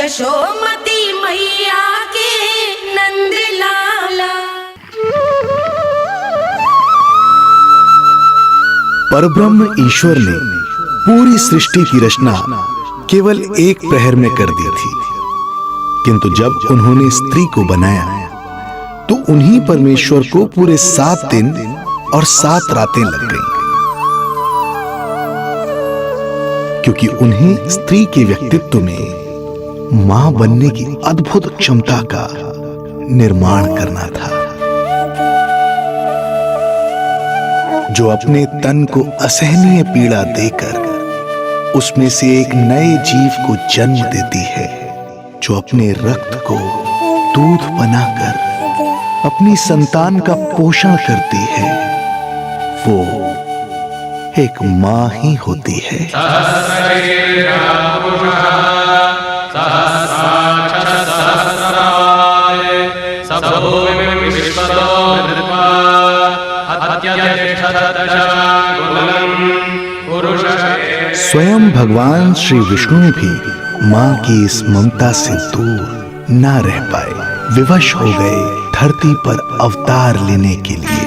यशोमती मैया के नंद लाला। परब्रह्म ईश्वर ने पूरी सृष्टि की रचना केवल एक प्रहर में कर दी थी, किंतु जब उन्होंने स्त्री को बनाया तो उन्हीं परमेश्वर को पूरे 7 दिन और 7 रातें लग गईं, क्योंकि उन्हें स्त्री के व्यक्तित्व में मां बनने की अद्भुत क्षमता का निर्माण करना था, जो अपने तन को असहनीय पीड़ा देकर उसमें से एक नए जीव को जन्म देती है, जो अपने रक्त को दूध बनाकर अपनी संतान का पोषण करती है। वो एक मां ही होती है। स्वयं भगवान श्री विष्णु भी मां की इस ममता से दूर ना रह पाए, विवश हो गए धरती पर अवतार लेने के लिए।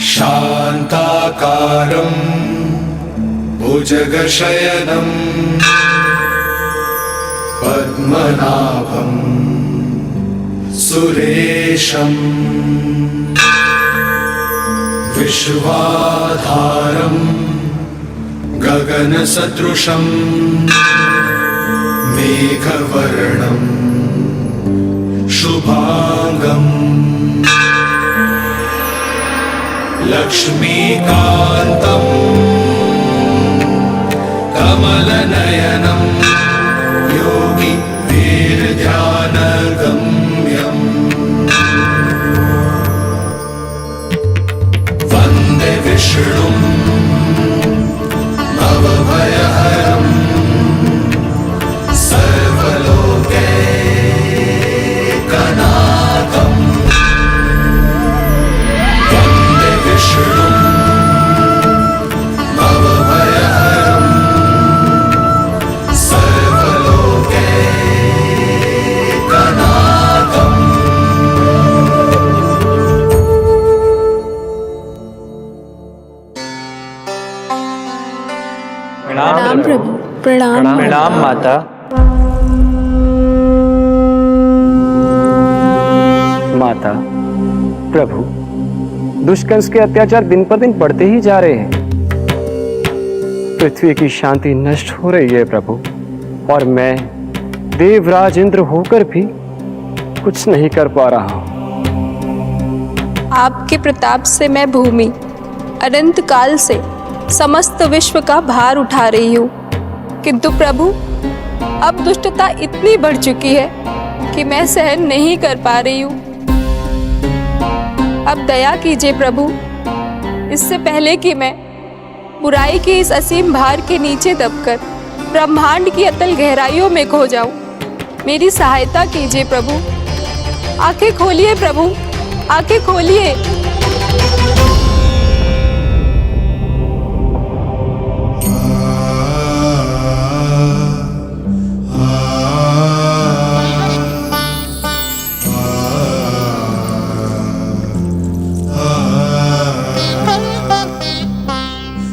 शांताकारं भुजगशयनं पद्मनाभं सुरेशं विश्वाधारं गगनसदृशं मेघवर्णं शुभांगं लक्ष्मीकान्तं कमलनयनं योगी वीरध्यानगम्यं वन्दे विष्णुं भवभयहरं सर्वलोकैकनाथं वन्दे विष्णुं भवभयहरं सर्वलोकैकनाथम्। प्रणाम प्रभु। प्रणाम प्रणाम माता। माता, प्रभु, दुष्कंस के अत्याचार दिन पर दिन बढ़ते ही जा रहे हैं। पृथ्वी की शांति नष्ट हो रही है प्रभु, और मैं देवराज इंद्र होकर भी कुछ नहीं कर पा रहा हूं। आपके प्रताप से मैं भूमि अनंत काल से समस्त विश्व का भार उठा रही हूँ, किंतु प्रभु अब दुष्टता इतनी बढ़ चुकी है कि मैं सहन नहीं कर पा रही हूँ। अब दया कीजिए प्रभु, इससे पहले कि मैं बुराई के इस असीम भार के नीचे दबकर ब्रह्मांड की अतल गहराइयों में खो जाऊं, मेरी सहायता कीजिए प्रभु। आंखें खोलिए प्रभु, आंखें खोलिए।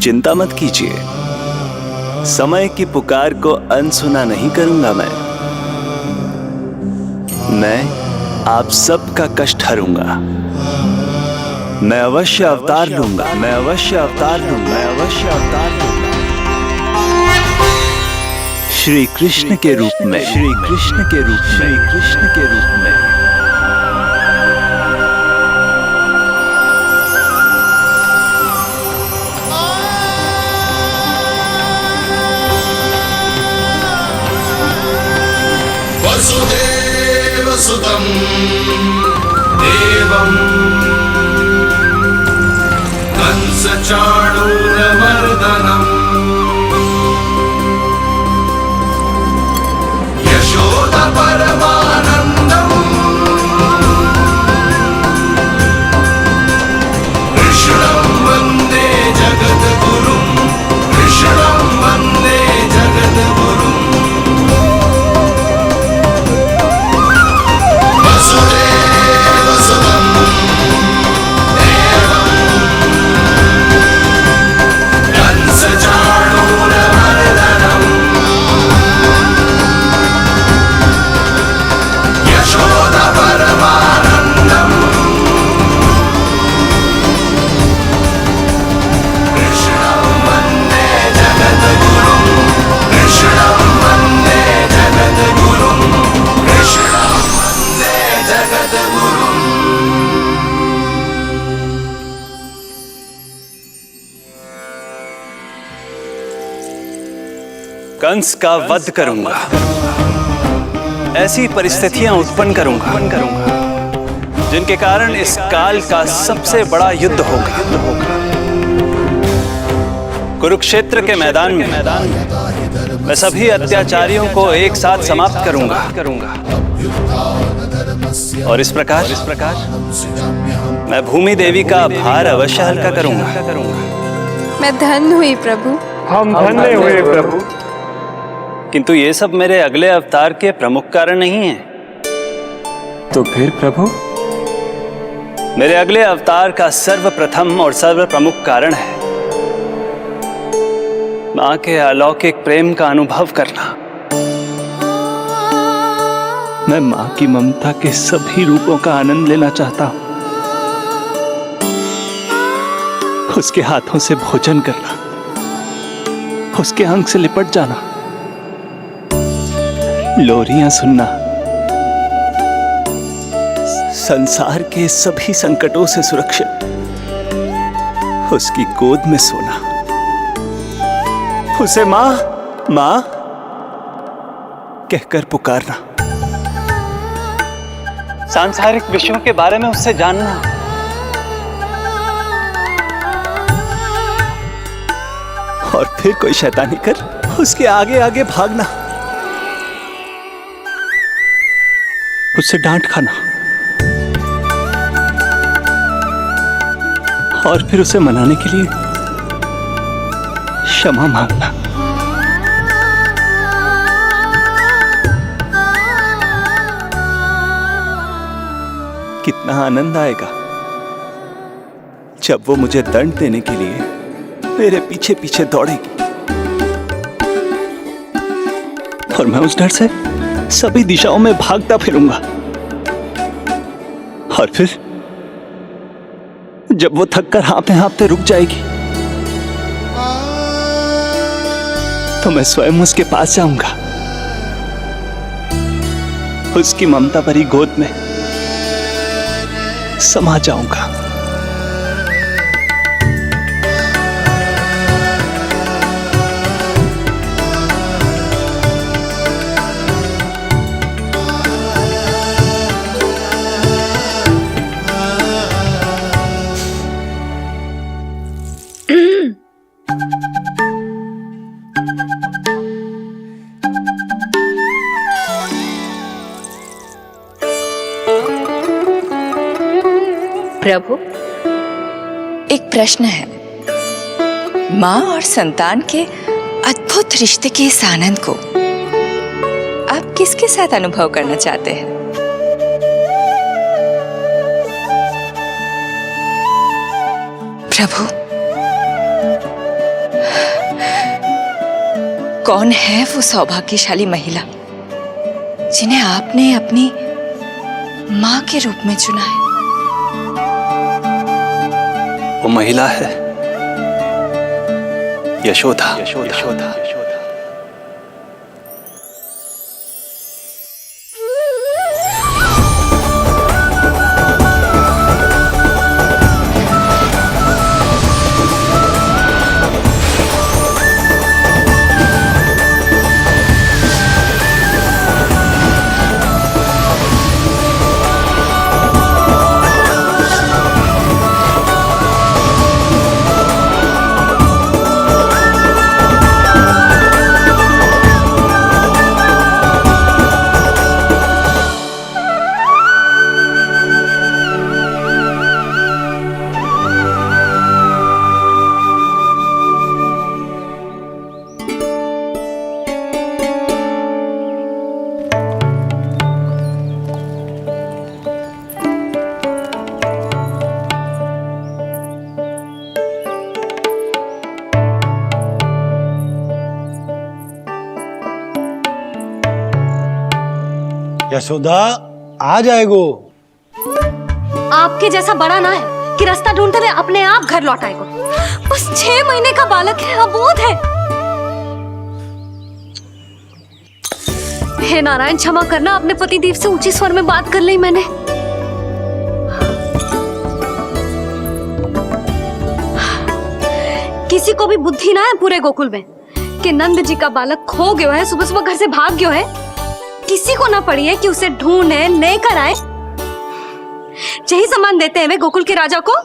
चिंता मत कीजिए, समय की पुकार को अनसुना नहीं करूंगा। मैं आप सबका कष्ट हरूंगा। मैं अवश्य अवतार लूंगा, मैं अवश्य अवतार लूंगा, मैं अवश्य अवतार लूंगा। श्री कृष्ण के रूप में, श्री कृष्ण के रूप में, श्री कृष्ण के रूप में। वसुदेवसुतं देवं कंसचाणूरमर्दनम् यशोदपरमानन्दम् कृष्णं वन्दे जगद्गुरुम्। कंस का वध करूंगा। ऐसी परिस्थितियां उत्पन्न करूंगा जिनके कारण इस काल का सबसे बड़ा युद्ध होगा। कुरुक्षेत्र के मैदान में मैं सभी अत्याचारियों को एक साथ समाप्त करूंगा। और इस प्रकार मैं भूमि देवी का भार अवश्य हल्का करूंगा। मैं धन्य हुई प्रभु। हम धन्य हुए प्रभु। किंतु ये सब मेरे अगले अवतार के प्रमुख कारण नहीं है। तो फिर प्रभु? मेरे अगले अवतार का सर्वप्रथम और सर्व प्रमुख कारण है मां के अलौकिक प्रेम का अनुभव करना। मैं मां की ममता के सभी रूपों का आनंद लेना चाहता हूं। उसके हाथों से भोजन करना, उसके अंग से लिपट जाना, लोरियां सुनना, संसार के सभी संकटों से सुरक्षित उसकी गोद में सोना, उसे मां मां कहकर पुकारना, सांसारिक विषयों के बारे में उससे जानना, और फिर कोई शैतानी कर उसके आगे आगे भागना, उससे डांट खाना और फिर उसे मनाने के लिए क्षमा मांगना। कितना आनंद आएगा जब वो मुझे दंड देने के लिए मेरे पीछे पीछे दौड़ेगी और मैं उस डर से सभी दिशाओं में भागता फिरूंगा। और फिर जब वो थककर हाँफते हाँफते रुक जाएगी तो मैं स्वयं उसके पास जाऊंगा, उसकी ममता भरी गोद में समा जाऊंगा। प्रभु, एक प्रश्न है। माँ और संतान के अद्भुत रिश्ते के इस आनंद को आप किसके साथ अनुभव करना चाहते हैं? प्रभु, कौन है वो सौभाग्यशाली महिला जिन्हें आपने अपनी माँ के रूप में चुना है? वो महिला है यशोदा। यशोदा। यशोदा आ जाएगो। आपके जैसा बड़ा ना है कि रास्ता ढूंढते हुए अपने आप घर लौट आएगो। बस 6 महीने का बालक है, अबोध है। हे नारायण, क्षमा करना, अपने पति देव से ऊंचे स्वर में बात कर ली मैंने। किसी को भी बुद्धि ना है पूरे गोकुल में के नंद जी का बालक खो गयो है, सुबह सुबह घर से भाग गयो है। किसी को ना पड़ी है कि उसे ढूंढे लेकर आए। यही सम्मान देते हैं वे गोकुल के राजा को।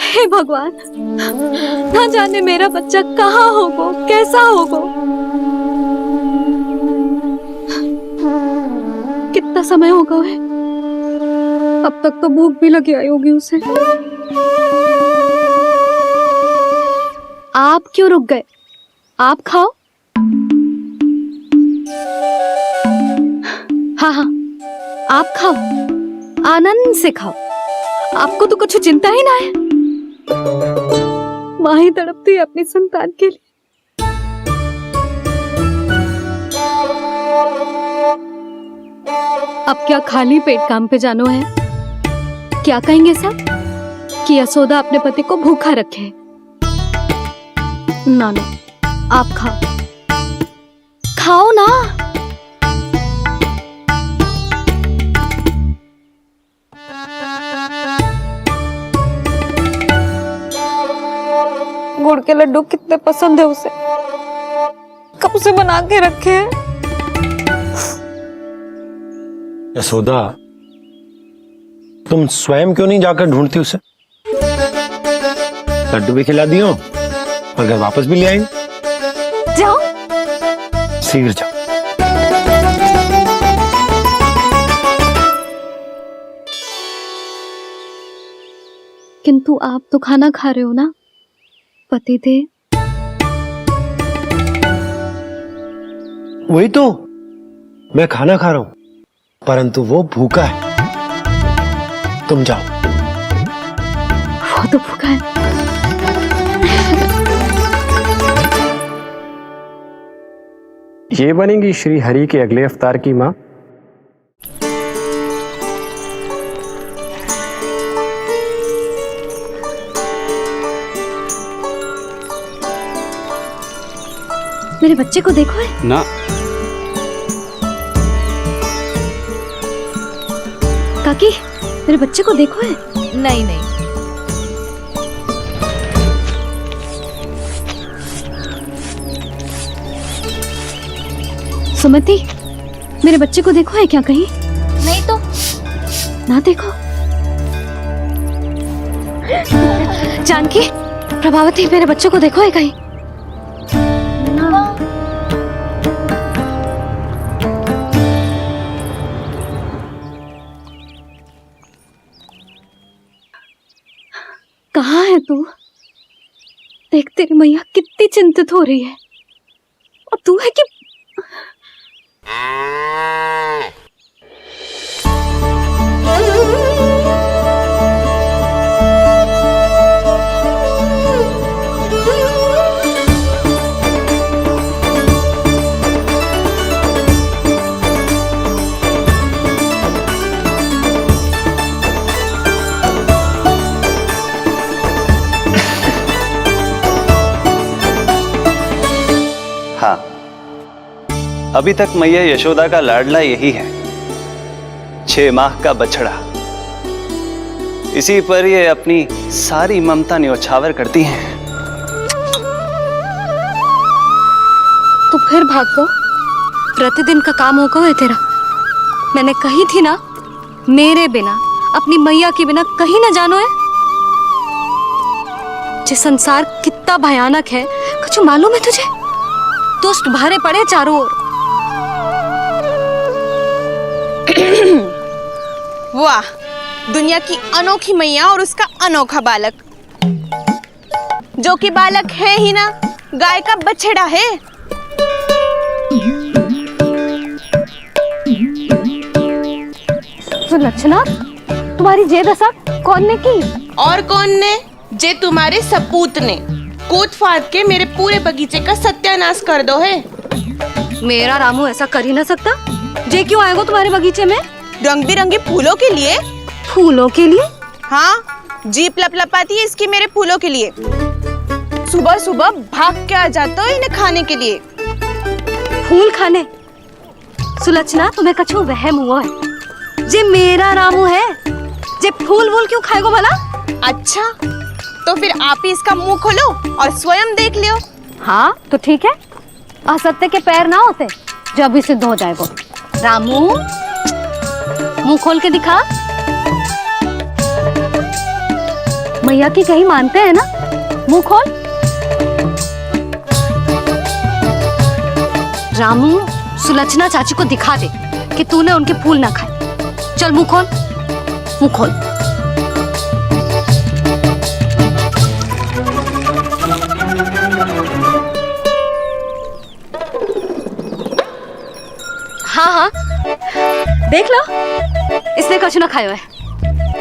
हे भगवान, ना जाने मेरा बच्चा कहाँ होगो, कैसा होगो। कितना समय हो गया है, अब तक तो भूख भी लगी आई होगी उसे। आप क्यों रुक गए? आप खाओ। हाँ हाँ, आप खाओ, आनंद से खाओ। आपको तो कुछ चिंता ही ना है। माँ ही तड़पती है अपनी संतान के लिए। अब क्या खाली पेट काम पे जानो है? क्या कहेंगे सब कि यशोदा अपने पति को भूखा रखे? ना ना, आप खाओ, खाओ ना। गुड़ के लड्डू कितने पसंद है उसे, कब से बना के रखे हैं। यशोदा, तुम स्वयं क्यों नहीं जाकर ढूंढती उसे? लड्डू भी खिला दियो और घर वापस भी ले आएंगे। जाओ, शीघ्र जाओ। किंतु आप तो खाना खा रहे हो ना पति थे। वही तो, मैं खाना खा रहा हूं, परंतु वो भूखा है। तुम जाओ। वो तो भूखा है। ये बनेगी श्री हरि के अगले अवतार की माँ। मेरे बच्चे को देखो है ना। काकी, मेरे बच्चे को देखो है। नहीं नहीं, सुमति, मेरे बच्चे को देखो है क्या कहीं? नहीं तो। ना देखो। जानकी, प्रभावती, मेरे बच्चे को देखो है कहीं? कहाँ है तू? देख तेरी मैया कितनी चिंतित हो रही है, और तू है कि हाँ, अभी तक मैया यशोदा का लाडला यही है, 6 माह का बछड़ा। इसी पर ये अपनी सारी ममता न्योछावर करती हैं। तो फिर भाग गो। प्रतिदिन का काम होगा है तेरा। मैंने कही थी ना, मेरे बिना, अपनी मैया के बिना कहीं ना जानो है। ये संसार कितना भयानक है, कुछ मालूम है तुझे? दुष्ट भरे पड़े चारों ओर। वाह, दुनिया की अनोखी मैया और उसका अनोखा बालक, जो कि बालक है ही ना, गाय का बछड़ा है। सुलक्षणा, तुम्हारी जे दशा कौन ने की? और कौन ने? जे तुम्हारे सपूत ने कूद फाद के मेरे पूरे बगीचे का सत्यानाश कर दो है। मेरा रामू ऐसा कर ही ना सकता। जे क्यों आएगा तुम्हारे बगीचे में? रंग बिरंगे फूलों के लिए। फूलों के लिए? हाँ, जीप लपलपाती है इसकी मेरे फूलों के लिए। सुबह सुबह भाग के आ जाता हो इन्हें खाने के लिए। फूल खाने? सुलक्षणा, तुम्हें कछु वहम हुआ है। जे मेरा रामू है, जे फूल वूल क्यों खाएगो भला? अच्छा, तो फिर आप ही इसका मुंह खोलो और स्वयं देख लियो। हाँ तो ठीक है, असत्य के पैर ना होते जो अभी सिद्ध हो जाए वो। रामू मुंह खोल के दिखा। मैया की कहीं मानते हैं ना, मुंह खोल। रामू सुलक्षणा चाची को दिखा दे कि तूने उनके फूल ना खाए। चल मुंह खोल, मुंह खोल। हाँ हाँ देख लो, इसने कुछ ना खाया है।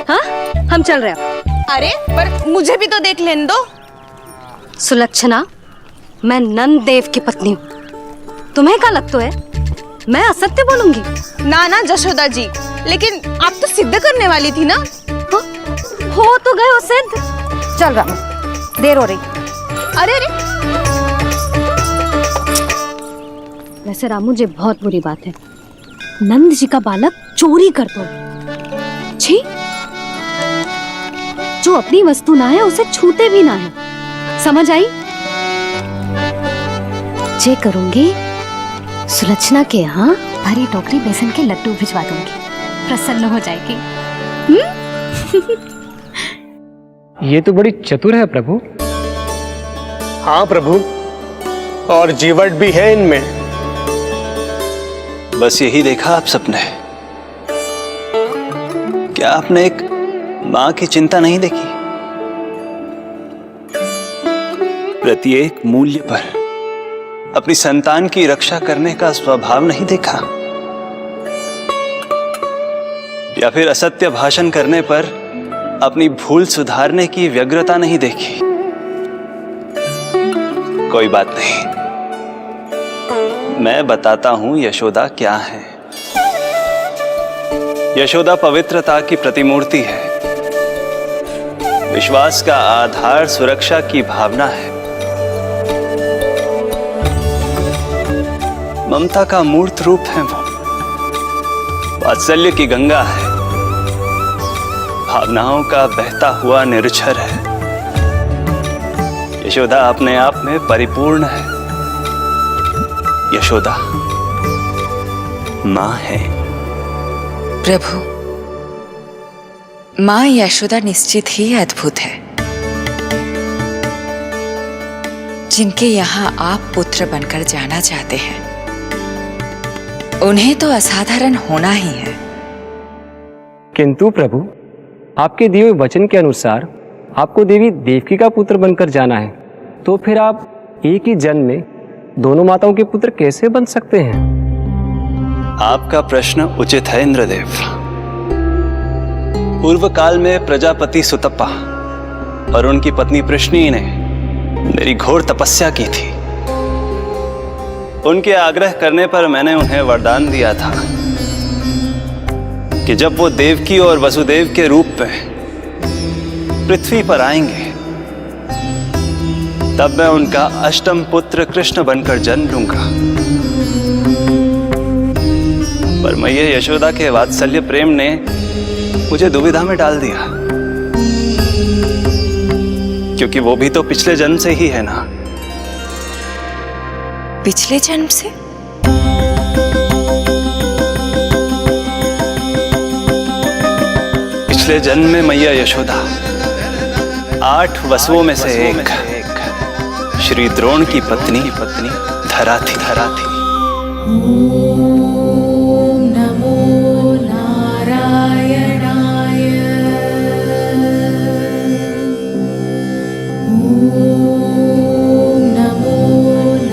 हाँ हम चल रहे हैं। अरे पर मुझे भी तो देख लेने दो। सुलक्षणा, मैं नंद देव की पत्नी हूँ, तुम्हें क्या लगता है मैं असत्य बोलूंगी? ना ना जशोदा जी, लेकिन आप तो सिद्ध करने वाली थी ना। हो तो गए हो सिद्ध। चल रामू, देर हो रही। अरे अरे वैसे रामू जी बहुत बुरी बात है, नंद जी का बालक चोरी कर दो। छी, जो अपनी वस्तु ना है उसे छूते भी ना है, समझ आई? जे करूंगी सुलक्षणा के यहाँ भरी टोकरी बेसन के लड्डू भिजवा दूंगी, प्रसन्न हो जाएगी। ये तो बड़ी चतुर है प्रभु। हाँ प्रभु, और जीवट भी है इनमें। बस यही देखा आप सबने? क्या आपने एक मां की चिंता नहीं देखी? प्रत्येक मूल्य पर अपनी संतान की रक्षा करने का स्वभाव नहीं देखा? या फिर असत्य भाषण करने पर अपनी भूल सुधारने की व्यग्रता नहीं देखी? कोई बात नहीं, मैं बताता हूं यशोदा क्या है। यशोदा पवित्रता की प्रतिमूर्ति है, विश्वास का आधार सुरक्षा की भावना है, ममता का मूर्त रूप है वो, वात्सल्य की गंगा है, भावनाओं का बहता हुआ निर्झर है। यशोदा अपने आप में परिपूर्ण है। यशोदा मां है। प्रभु, मां यशोदा निश्चित ही अद्भुत है। जिनके यहाँ आप पुत्र बनकर जाना चाहते हैं, उन्हें तो असाधारण होना ही है। किंतु प्रभु, आपके दिए हुए वचन के अनुसार आपको देवी देवकी का पुत्र बनकर जाना है, तो फिर आप एक ही जन्म में दोनों माताओं के पुत्र कैसे बन सकते हैं? आपका प्रश्न उचित है इंद्रदेव। पूर्व काल में प्रजापति सुतप्पा और उनकी पत्नी प्रश्नी ने मेरी घोर तपस्या की थी। उनके आग्रह करने पर मैंने उन्हें वरदान दिया था कि जब वो देवकी और वसुदेव के रूप में पृथ्वी पर आएंगे, तब मैं उनका अष्टम पुत्र कृष्ण बनकर जन्म लूंगा। पर मैया यशोदा के वात्सल्य प्रेम ने मुझे दुविधा में डाल दिया, क्योंकि वो भी तो पिछले जन्म से ही है ना। पिछले जन्म से? पिछले जन्म में मैया यशोदा 8 वसुओं में से एक श्री द्रोण की पत्नी धरा थी। नमो नारायणाय। नमो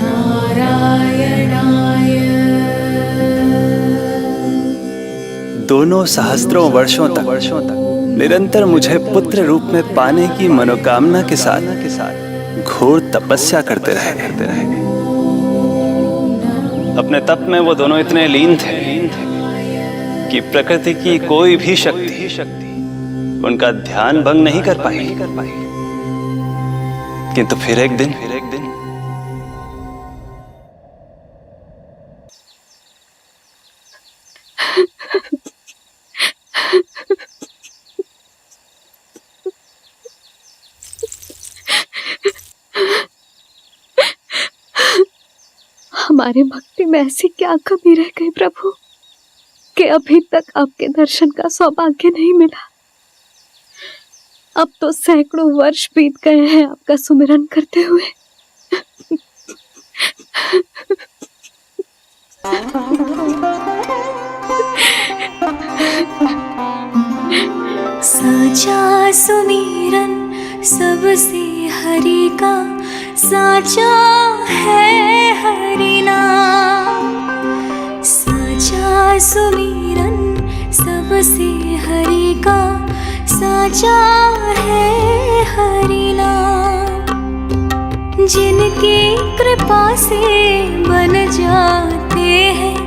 नारायणाय। दोनों सहस्त्रों वर्षों तक निरंतर मुझे पुत्र रूप में पाने की मनोकामना के साथ घोर तपस्या करते रहे। अपने तप में वो दोनों इतने लीन थे कि प्रकृति की कोई भी शक्ति उनका ध्यान भंग नहीं कर पाई। किंतु फिर एक दिन हमारी भक्ति में ऐसी क्या कमी रह गई प्रभु कि अभी तक आपके दर्शन का सौभाग्य नहीं मिला। अब तो सैकड़ों वर्ष बीत गए हैं आपका सुमिरन करते हुए। साचा सुमिरन सबसे हरि का, साचा है हरि नाम। साचा सुमिरन सबसे हरि का, साचा है हरि नाम। जिनकी कृपा से बन जाते हैं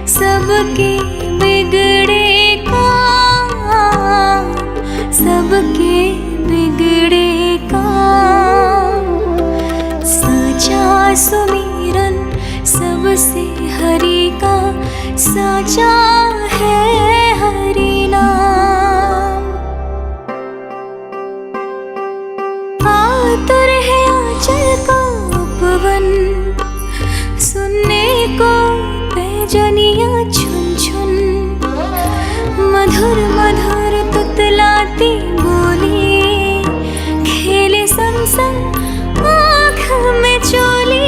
सबके बिगड़े काम, सबके बिगड़े काम। साचा सुमिरन सबसे हरि का, साचा है हरि नाम। आतुर है आंचल का उपवन, सुनने को पैजनियां छुन छुन। मधुर मधुर तुतलाती बोली, खेले संग संग आँख में चोली।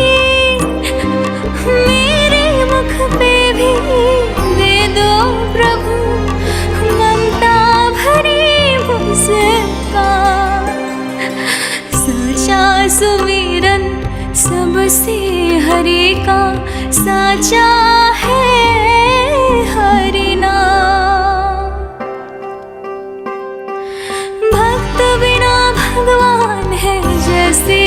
मेरे मुख पे भी दे दो प्रभु ममता भरी मुस्कान। साचा सुमिरन सबसे हरि का, साचा है हरि नाम। भक्त बिना भगवान है जैसे,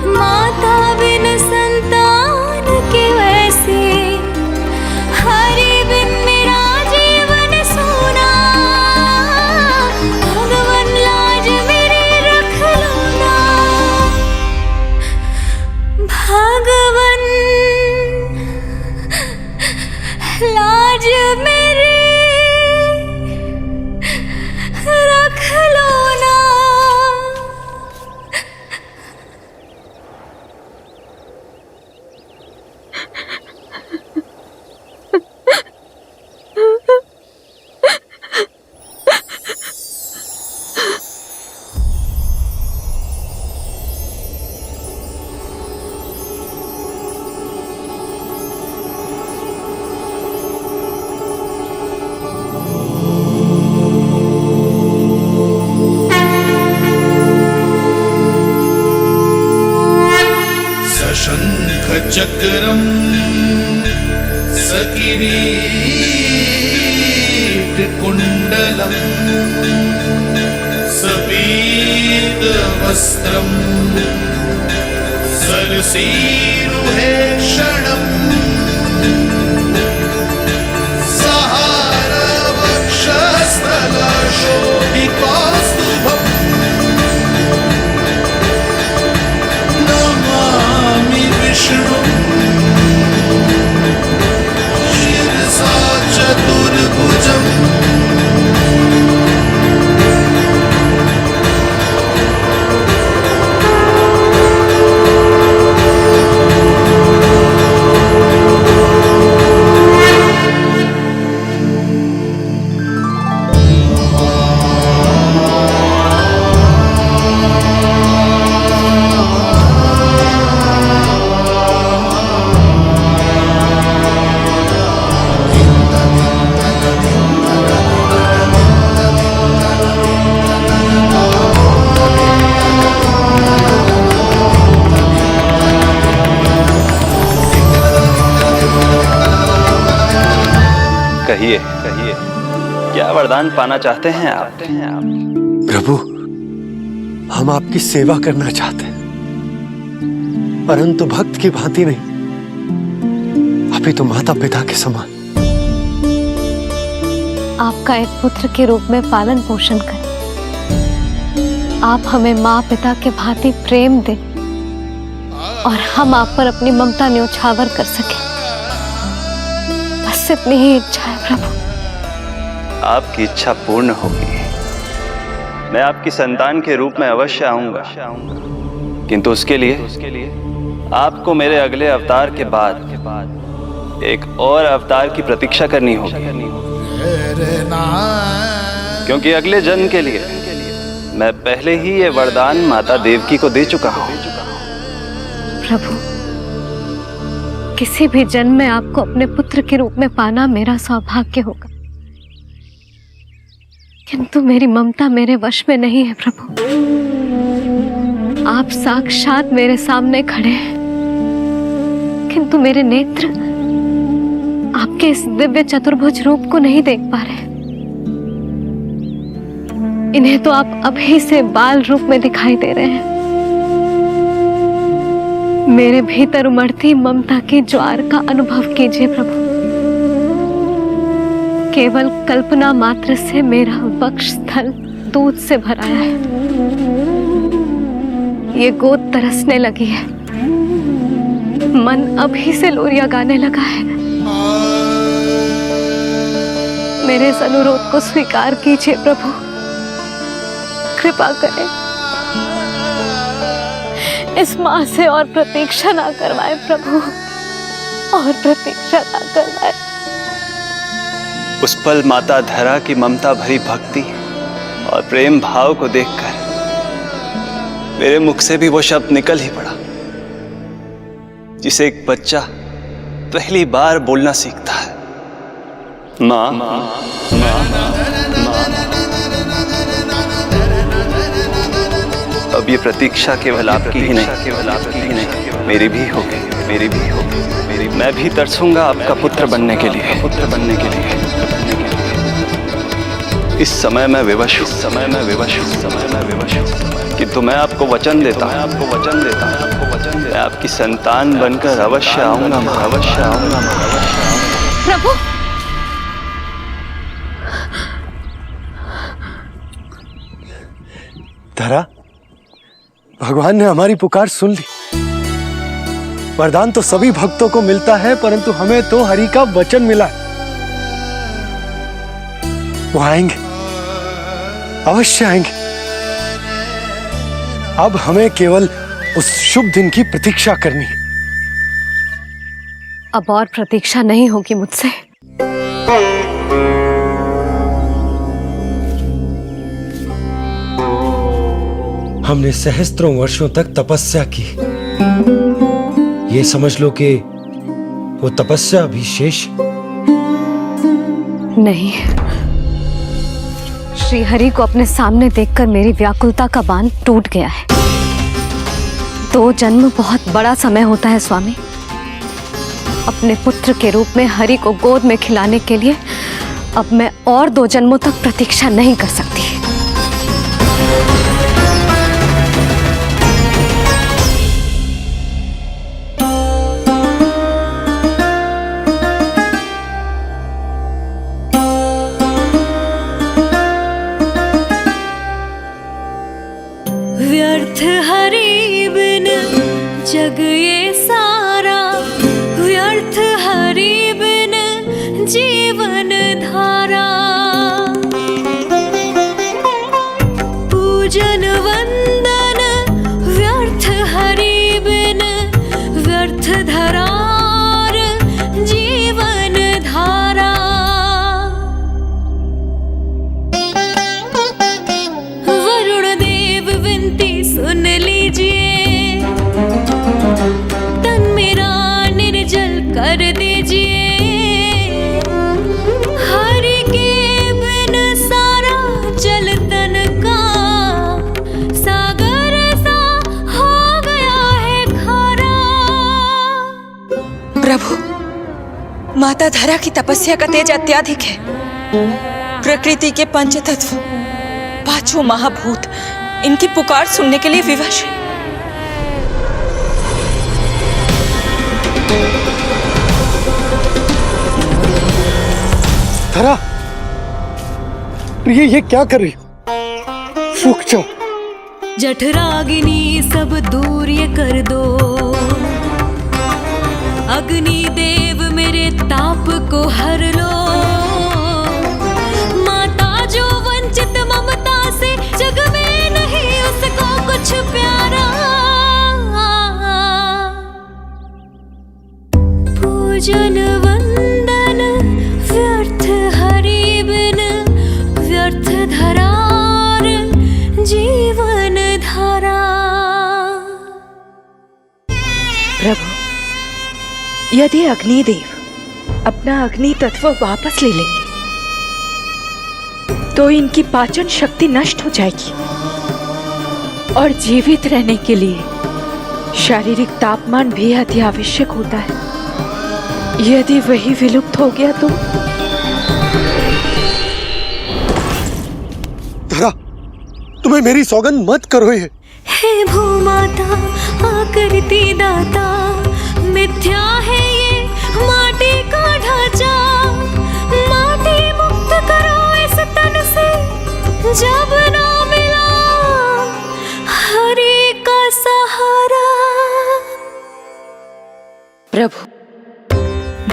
माता बिन संतान के वैसे। हरि बिन मेरा जीवन सूना, भगवान लाज मेरी रख लो ना। भगवान लाज मेरी रख लो ना। चक्रम सकिरीट कुंडलम सपीत वस्त्रम सरसीरुहे क्षणम सहार वक्षस्थलशोभिकास्तुभम नमामि विष्णु शिरसा चतुर्भुजम्। कहिए कहिए, क्या वरदान पाना चाहते हैं आप? प्रभु, हम आपकी सेवा करना चाहते हैं, परंतु भक्त की भांति नहीं, अभी तो माता पिता के समान। आपका एक पुत्र के रूप में पालन पोषण करें। आप हमें माँ पिता के भांति प्रेम दें और हम आप पर अपनी ममता न्योछावर कर सकें। बस इतनी ही इच्छा है प्रभु। आपकी इच्छा पूर्ण होगी। मैं आपकी संतान के रूप में अवश्य आऊंगा, किंतु उसके लिए आपको मेरे अगले अवतार के बाद एक और अवतार की प्रतीक्षा करनी होगी, क्योंकि अगले जन्म के लिए मैं पहले ही ये वरदान माता देवकी को दे चुका हूँ। प्रभु, किसी भी जन्म में आपको अपने पुत्र के रूप में पाना मेरा सौभाग्य होगा, किंतु मेरी ममता मेरे वश में नहीं है। प्रभु, आप साक्षात मेरे सामने खड़े हैं, किंतु मेरे नेत्र आपके इस दिव्य चतुर्भुज रूप को नहीं देख पा रहे। इन्हें तो आप अभी से बाल रूप में दिखाई दे रहे हैं। मेरे भीतर उमड़ती ममता की ज्वार का अनुभव कीजिए प्रभु। केवल कल्पना मात्र से मेरा वक्षस्थल दूध से भराया है। ये गोद तरसने लगी है, मन अभी से लोरिया गाने लगा है। मेरे इस अनुरोध को स्वीकार कीजिए प्रभु, कृपा करें। इस मां से और प्रतीक्षा ना करवाए प्रभु, और प्रतीक्षा ना करवाए। उस पल माता धरा की ममता भरी भक्ति और प्रेम भाव को देखकर मेरे मुख से भी वो शब्द निकल ही पड़ा जिसे एक बच्चा पहली बार बोलना सीखता है, माँ। अब ये प्रतीक्षा केवल आपकी ही नहीं, मेरी भी होगी, मेरी भी होगी। मैं भी तरसूंगा आपका पुत्र बनने के लिए, इस समय मैं विवश हूँ, किंतु मैं आपको वचन देता हूँ, मैं आपकी संतान बनकर अवश्य आऊंगा, प्रभु, धरा, भगवान ने हमारी पुकार सुन ली। वरदान तो सभी भक्तों को मिलता है, परंतु हमें तो हरि का वचन मिला है। वो आएंगे, अवश्य आएंगे। अब हमें केवल उस शुभ दिन की प्रतीक्षा करनी है। अब और प्रतीक्षा नहीं होगी मुझसे। हमने सहस्त्रों वर्षों तक तपस्या की, ये समझ लो कि वो तपस्या अभी शेष नहीं। श्री हरि को अपने सामने देखकर मेरी व्याकुलता का बांध टूट गया है। 2 जन्म बहुत बड़ा समय होता है स्वामी। अपने पुत्र के रूप में हरि को गोद में खिलाने के लिए अब मैं और 2 जन्मों तक प्रतीक्षा नहीं कर सकती। व्यर्थ हरि बिन जग ये सारा, व्यर्थ हरि बिन जीवन धारा। पूजन वंदन व्यर्थ हरि बिन, व्यर्थ धरार जीवन धारा। वरुण देव विनती सुन लीजिए, तन मेरा निर्जल कर दीजिए। हरि के बिन सारा जल तन का सागर सा हो गया है खारा। प्रभु, माता धरा की तपस्या का तेज अत्याधिक है। प्रकृति के पंचतत्व, 5 महाभूत इनकी पुकार सुनने के लिए विवश है। धरा, प्रिय, ये क्या कर रही हो? रुक जाओ। जठराग्नि सब दूर ये कर दो, अग्नि देव मेरे ताप को हर लो। माता जो वंचित ममता से, जग में नहीं उसको कुछ प्यारा। पूजन वंदन व्यर्थ हरि बिन व्यर्थ धरार जीवन धारा। प्रभु, यदि अग्निदेव अपना अग्नि तत्व वापस ले लेंगे तो इनकी पाचन शक्ति नष्ट हो जाएगी और जीवित रहने के लिए शारीरिक तापमान भी अति आवश्यक होता है। यदि वही विलुप्त हो गया तो धरा, तुम्हें मेरी सौगंध मत करो ये। हे भूमाता आकृति दाता, मिथ्या है ये माटी का ढांचा। माटी मुक्त करो इस तन से, जब ना मिला हरि का सहारा। प्रभु,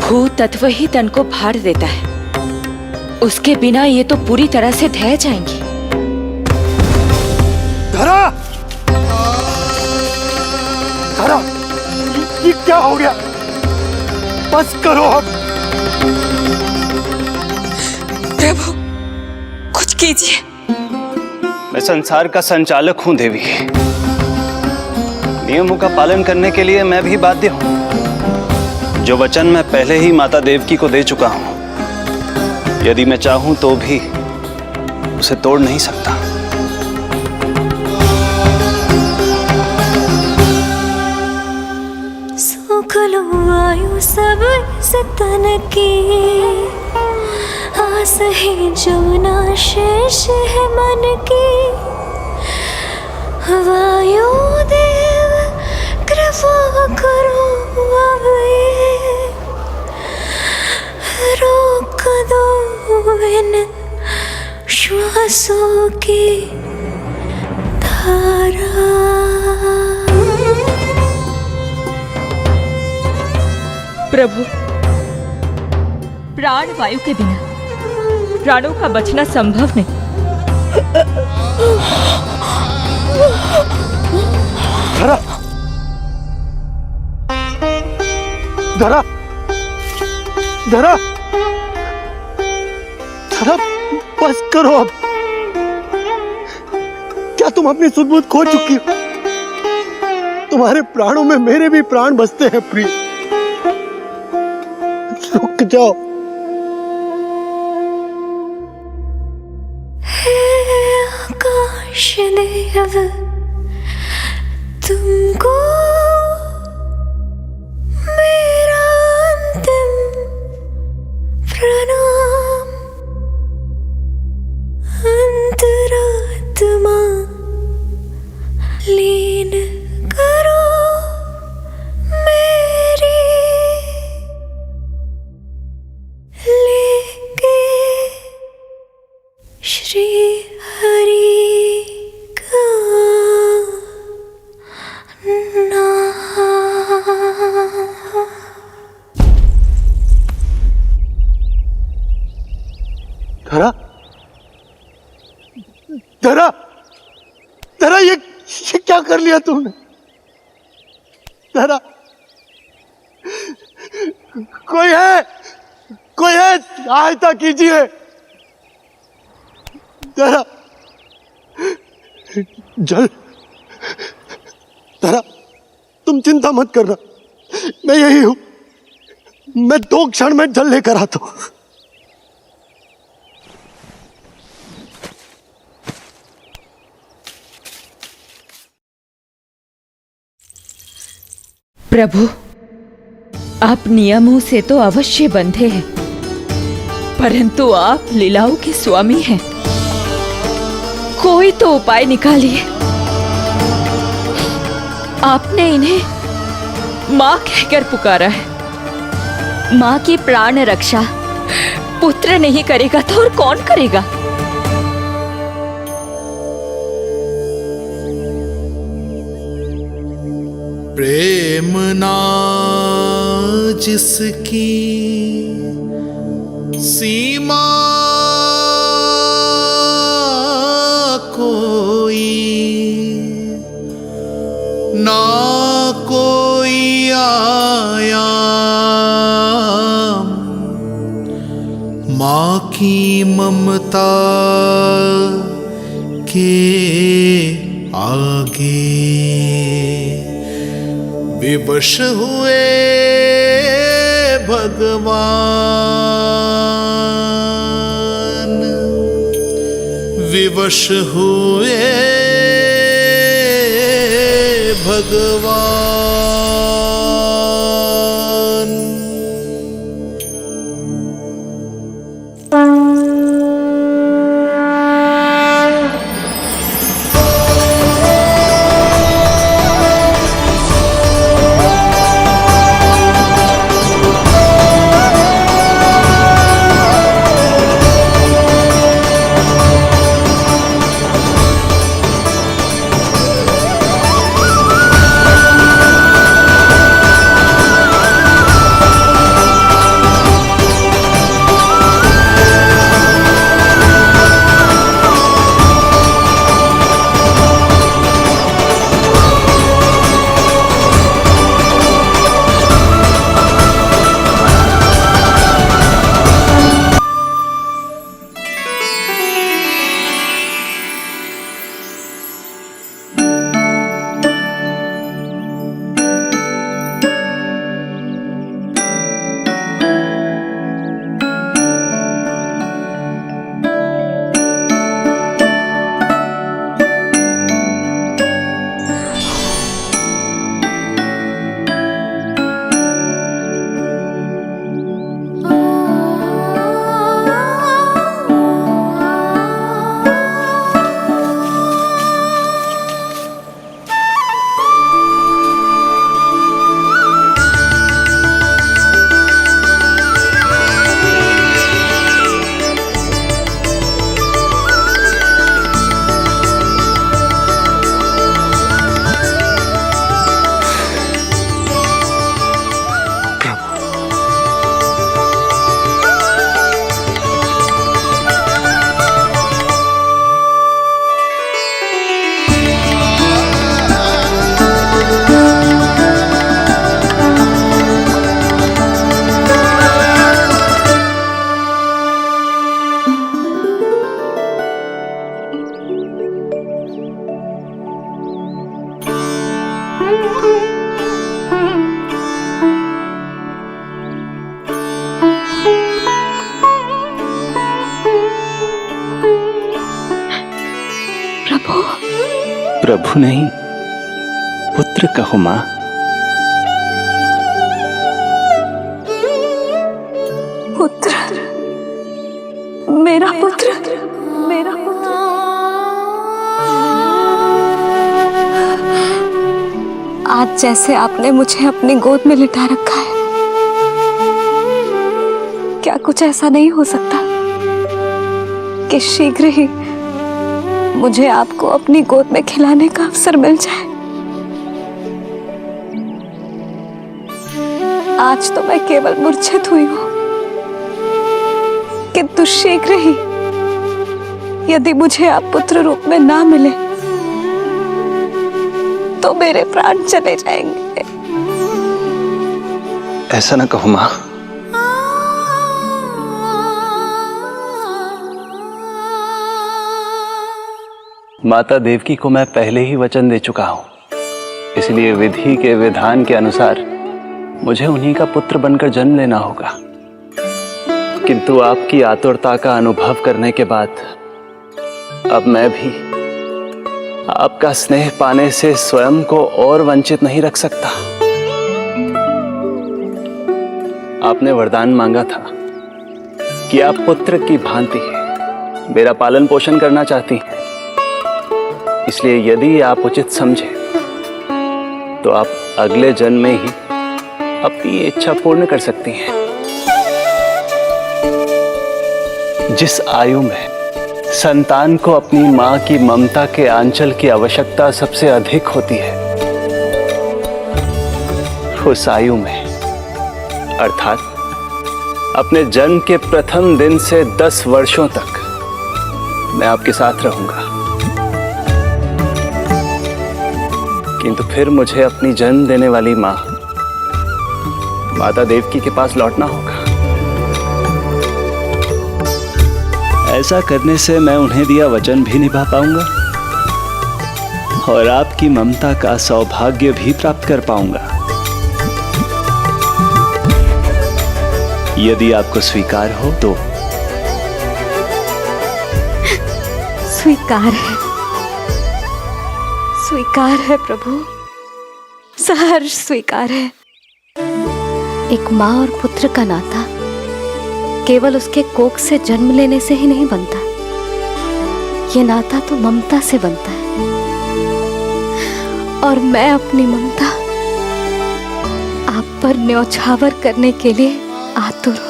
भू तत्व ही तन को भार देता है, उसके बिना ये तो पूरी तरह से ढह जाएंगी। धरा, धरा, ये क्या हो गया? बस करो अब। प्रभु, कुछ कीजिए। मैं संसार का संचालक हूं देवी। नियमों का पालन करने के लिए मैं भी बाध्य हूं। जो वचन मैं पहले ही माता देवकी को दे चुका हूं, यदि मैं चाहूं तो भी उसे तोड़ नहीं सकता। सुख लो आयु सब इस तन की, आस है जमुना शेष है मन की। वायु देव कृपा करो अब ये, रोक दो इन श्वासों की धारा। प्रभु, प्राण वायु के बिना प्राणों का बचना संभव नहीं। धरा, धरा, धरा, धरा, बस करो अब। क्या तुम अपनी सुध-बुध खो चुकी हो? तुम्हारे प्राणों में मेरे भी प्राण बसते हैं प्रिय। रुक जाओ। हे आकाश देव, तुमको मेरा अंतिम प्रणाम। अंतरात्मा लीन करो मेरी, लेके श्री हरि का नाम। धरा, धरा, धरा, ये क्या कर लिया तुमने? धरा, कोई है, कोई है, सहायता कीजिए। धरा, जल, धरा, तुम चिंता मत करना, मैं यही हूं। मैं 2 क्षण में जल लेकर आता हूं। प्रभु, आप नियमों से तो अवश्य बंधे हैं, परंतु आप लीलाओं के स्वामी हैं। कोई तो उपाय निकालिए। आपने इन्हें मां कहकर पुकारा है। मां की प्राण रक्षा पुत्र नहीं करेगा तो और कौन करेगा? प्रेम ना जिसकी सीमा कोई, ना कोई आया माँ की ममता के आगे विवश हुए भगवान, विवश हुए भगवान। प्रभु नहीं, पुत्र कहो मां। पुत्र, मेरा पुत्र, मेरा पुत्र। आज जैसे आपने मुझे अपनी गोद में लिटा रखा है, क्या कुछ ऐसा नहीं हो सकता कि शीघ्र ही मुझे आपको अपनी गोद में खिलाने का अवसर मिल जाए? आज तो मैं केवल मूर्छित हुई हूं, किंतु शीघ्र ही यदि मुझे आप पुत्र रूप में ना मिले तो मेरे प्राण चले जाएंगे। ऐसा ना कहो मां। माता देवकी को मैं पहले ही वचन दे चुका हूं, इसलिए विधि के विधान के अनुसार मुझे उन्हीं का पुत्र बनकर जन्म लेना होगा। किंतु आपकी आतुरता का अनुभव करने के बाद अब मैं भी आपका स्नेह पाने से स्वयं को और वंचित नहीं रख सकता। आपने वरदान मांगा था कि आप पुत्र की भांति मेरा पालन पोषण करना चाहती हैं, इसलिए यदि आप उचित समझे तो आप अगले जन्म में ही अपनी इच्छा पूर्ण कर सकती हैं। जिस आयु में संतान को अपनी मां की ममता के आंचल की आवश्यकता सबसे अधिक होती है, उस आयु में अर्थात अपने जन्म के प्रथम दिन से 10 वर्षों तक मैं आपके साथ रहूंगा। किंतु फिर मुझे अपनी जन्म देने वाली मां माता देवकी के पास लौटना होगा। ऐसा करने से मैं उन्हें दिया वचन भी निभा पाऊंगा और आपकी ममता का सौभाग्य भी प्राप्त कर पाऊंगा। यदि आपको स्वीकार हो तो। स्वीकार है प्रभु, सहर्ष स्वीकार है। एक माँ और पुत्र का नाता केवल उसके कोख से जन्म लेने से ही नहीं बनता, ये नाता तो ममता से बनता है, और मैं अपनी ममता आप पर न्यौछावर करने के लिए आतुर हूं।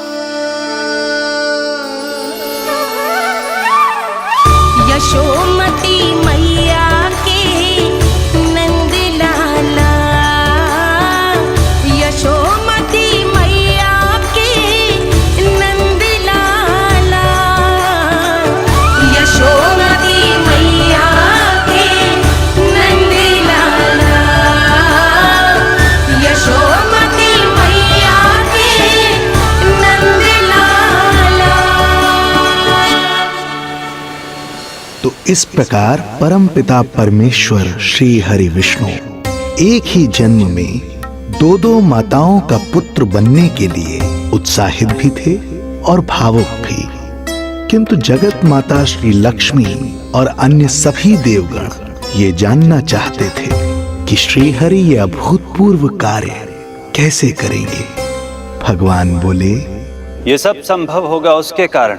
यशोमती मैया के नंद लाला, यशोमती मैया के नंद लाला, यशोमती मैया के नंद लाला, यशोमती मैया के नंद लाला। तो इस प्रकार परमपिता परमेश्वर श्री हरि विष्णु एक ही जन्म में दो दो माताओं का पुत्र बनने के लिए उत्साहित भी थे और भावुक भी। किंतु जगत माता श्री लक्ष्मी और अन्य सभी देवगण ये जानना चाहते थे कि श्री हरि ये अभूतपूर्व कार्य कैसे करेंगे। भगवान बोले, ये सब संभव होगा उसके कारण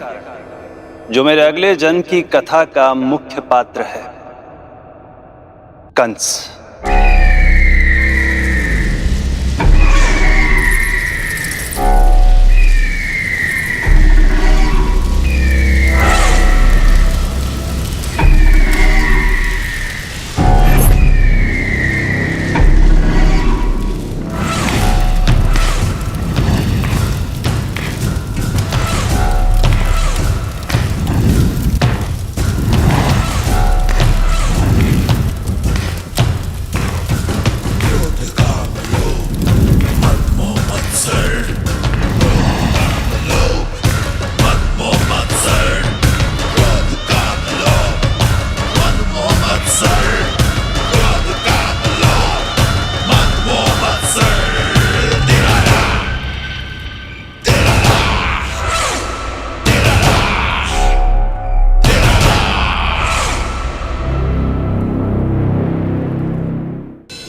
जो मेरे अगले जन्म की कथा का मुख्य पात्र है, कंस।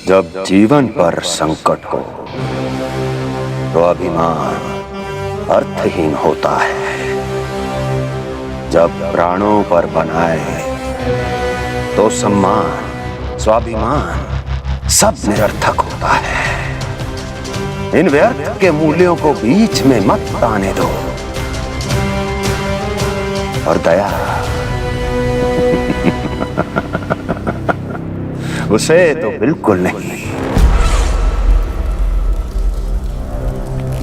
जब जीवन पर संकट हो तो अभिमान अर्थहीन होता है, जब प्राणों पर बनाए तो सम्मान स्वाभिमान सब निरर्थक होता है। इन व्यर्थ के मूल्यों को बीच में मत आने दो। और दया उसे तो बिल्कुल नहीं।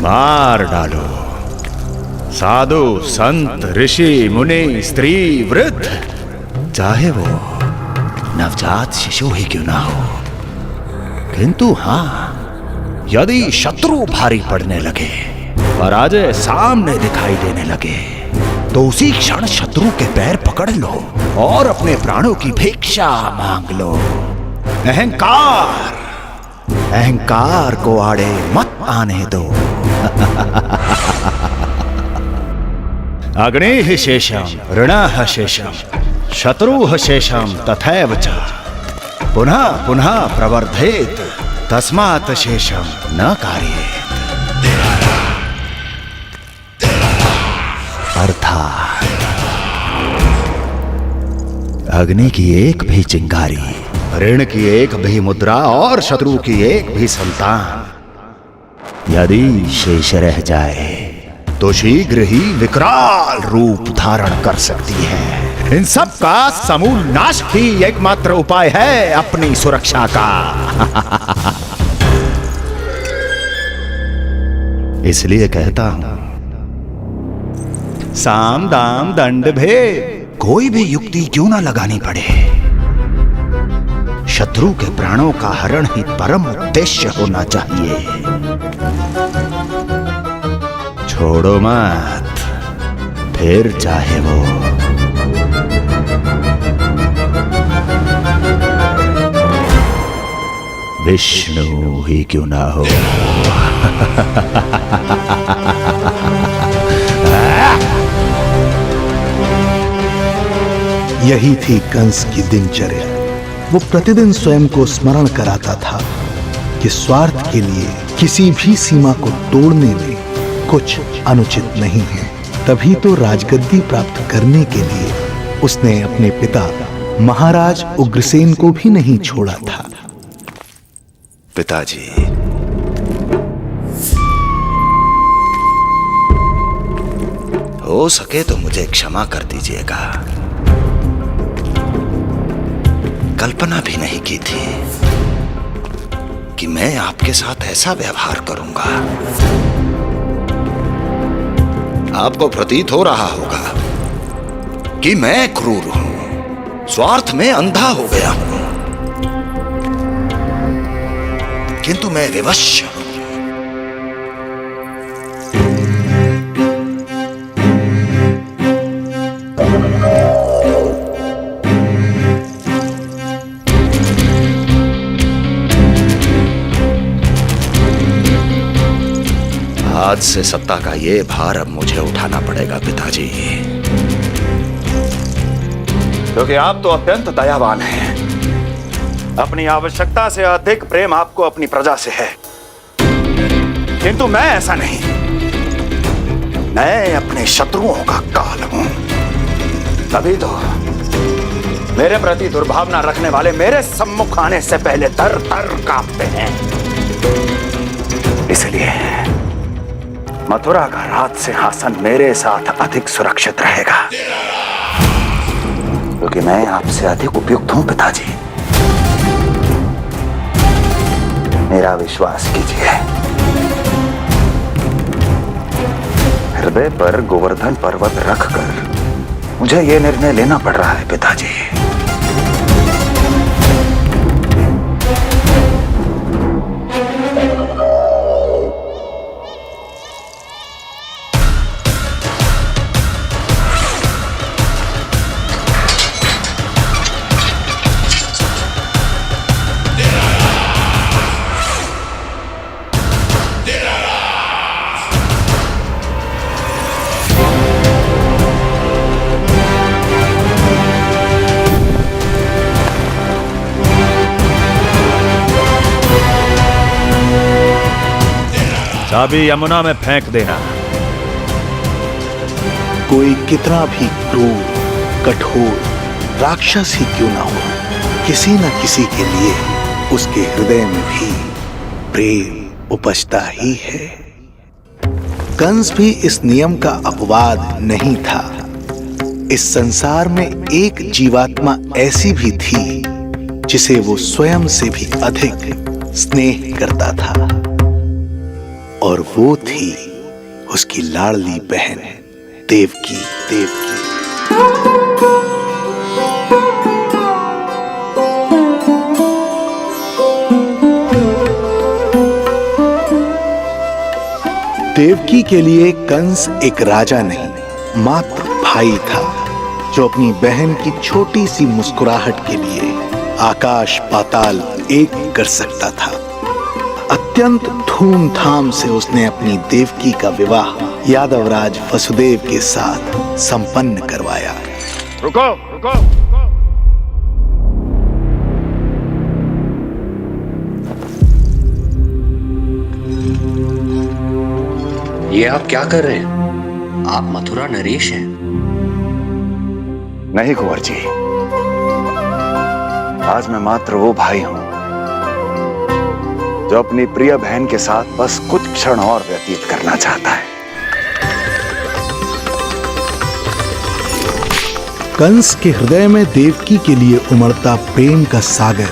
मार डालो साधु संत ऋषि मुनि स्त्री वृद्ध, चाहे वो नवजात शिशु ही क्यों ना हो। किंतु हाँ, यदि शत्रु भारी पड़ने लगे, पराजय सामने दिखाई देने लगे, तो उसी क्षण शत्रु के पैर पकड़ लो और अपने प्राणों की भिक्षा मांग लो। अहंकार को आड़े मत आने दो। अग्निः शेषम ऋणः शेषम शत्रुः शेषम तथैव च पुनः पुनः प्रवर्धेत तस्मात् शेषम न कार्येत। अर्थात अग्नि की एक भी चिंगारी, ऋण की एक भी मुद्रा और शत्रु की एक भी संतान यदि शेष रह जाए तो शीघ्र ही विकराल रूप धारण कर सकती है। इन सब का समूल नाश ही एकमात्र उपाय है अपनी सुरक्षा का। इसलिए कहता हूं, साम दाम दंड भेद कोई भी युक्ति क्यों ना लगानी पड़े, शत्रु के प्राणों का हरण ही परम उद्देश्य होना चाहिए। छोड़ो मत, फिर चाहे वो विष्णु ही क्यों ना हो। यही थी कंस की दिनचर्या। वो प्रतिदिन स्वयं को स्मरण कराता था कि स्वार्थ के लिए किसी भी सीमा को तोड़ने में कुछ अनुचित नहीं है। तभी तो राजगद्दी प्राप्त करने के लिए उसने अपने पिता महाराज उग्रसेन को भी नहीं छोड़ा था। पिताजी, हो सके तो मुझे क्षमा कर दीजिएगा। कल्पना भी नहीं की थी कि मैं आपके साथ ऐसा व्यवहार करूंगा। आपको प्रतीत हो रहा होगा कि मैं क्रूर हूं, स्वार्थ में अंधा हो गया हूं, किंतु मैं विवश हूं। आज से सत्ता का ये भार अब मुझे उठाना पड़ेगा पिताजी, क्योंकि आप तो अत्यंत दयावान हैं। अपनी आवश्यकता से अधिक प्रेम आपको अपनी प्रजा से है, किंतु मैं ऐसा नहीं। मैं अपने शत्रुओं का काल हूं, तभी तो मेरे प्रति दुर्भावना रखने वाले मेरे सम्मुख आने से पहले थर थर कांपते हैं। इसलिए मथुरा का राज सिंहासन मेरे साथ अधिक सुरक्षित रहेगा, क्योंकि मैं आपसे अधिक उपयुक्त हूं पिताजी। मेरा विश्वास कीजिए। हृदय पर गोवर्धन पर्वत रखकर मुझे यह निर्णय लेना पड़ रहा है पिताजी। चाबी यमुना में फेंक देना। कोई कितना भी क्रूर, कठोर राक्षस ही क्यों ना हो, किसी न किसी के लिए उसके हृदय में भी प्रेम उपजता ही है। कंस भी इस नियम का अपवाद नहीं था। इस संसार में एक जीवात्मा ऐसी भी थी जिसे वो स्वयं से भी अधिक स्नेह करता था, और वो थी उसकी लाडली बहन देवकी। देवकी के लिए कंस एक राजा नहीं, मात्र भाई था, जो अपनी बहन की छोटी सी मुस्कुराहट के लिए आकाश पाताल एक कर सकता था। अत्यंत धूमधाम से उसने अपनी देवकी का विवाह यादवराज वसुदेव के साथ संपन्न करवाया। रुको। ये आप क्या कर रहे हैं? आप मथुरा नरेश हैं? नहीं कुंवर जी, आज मैं मात्र वो भाई हूं जो अपनी प्रिय बहन के साथ बस कुछ क्षण और व्यतीत करना चाहता है। कंस के हृदय में देवकी के लिए उमड़ता प्रेम का सागर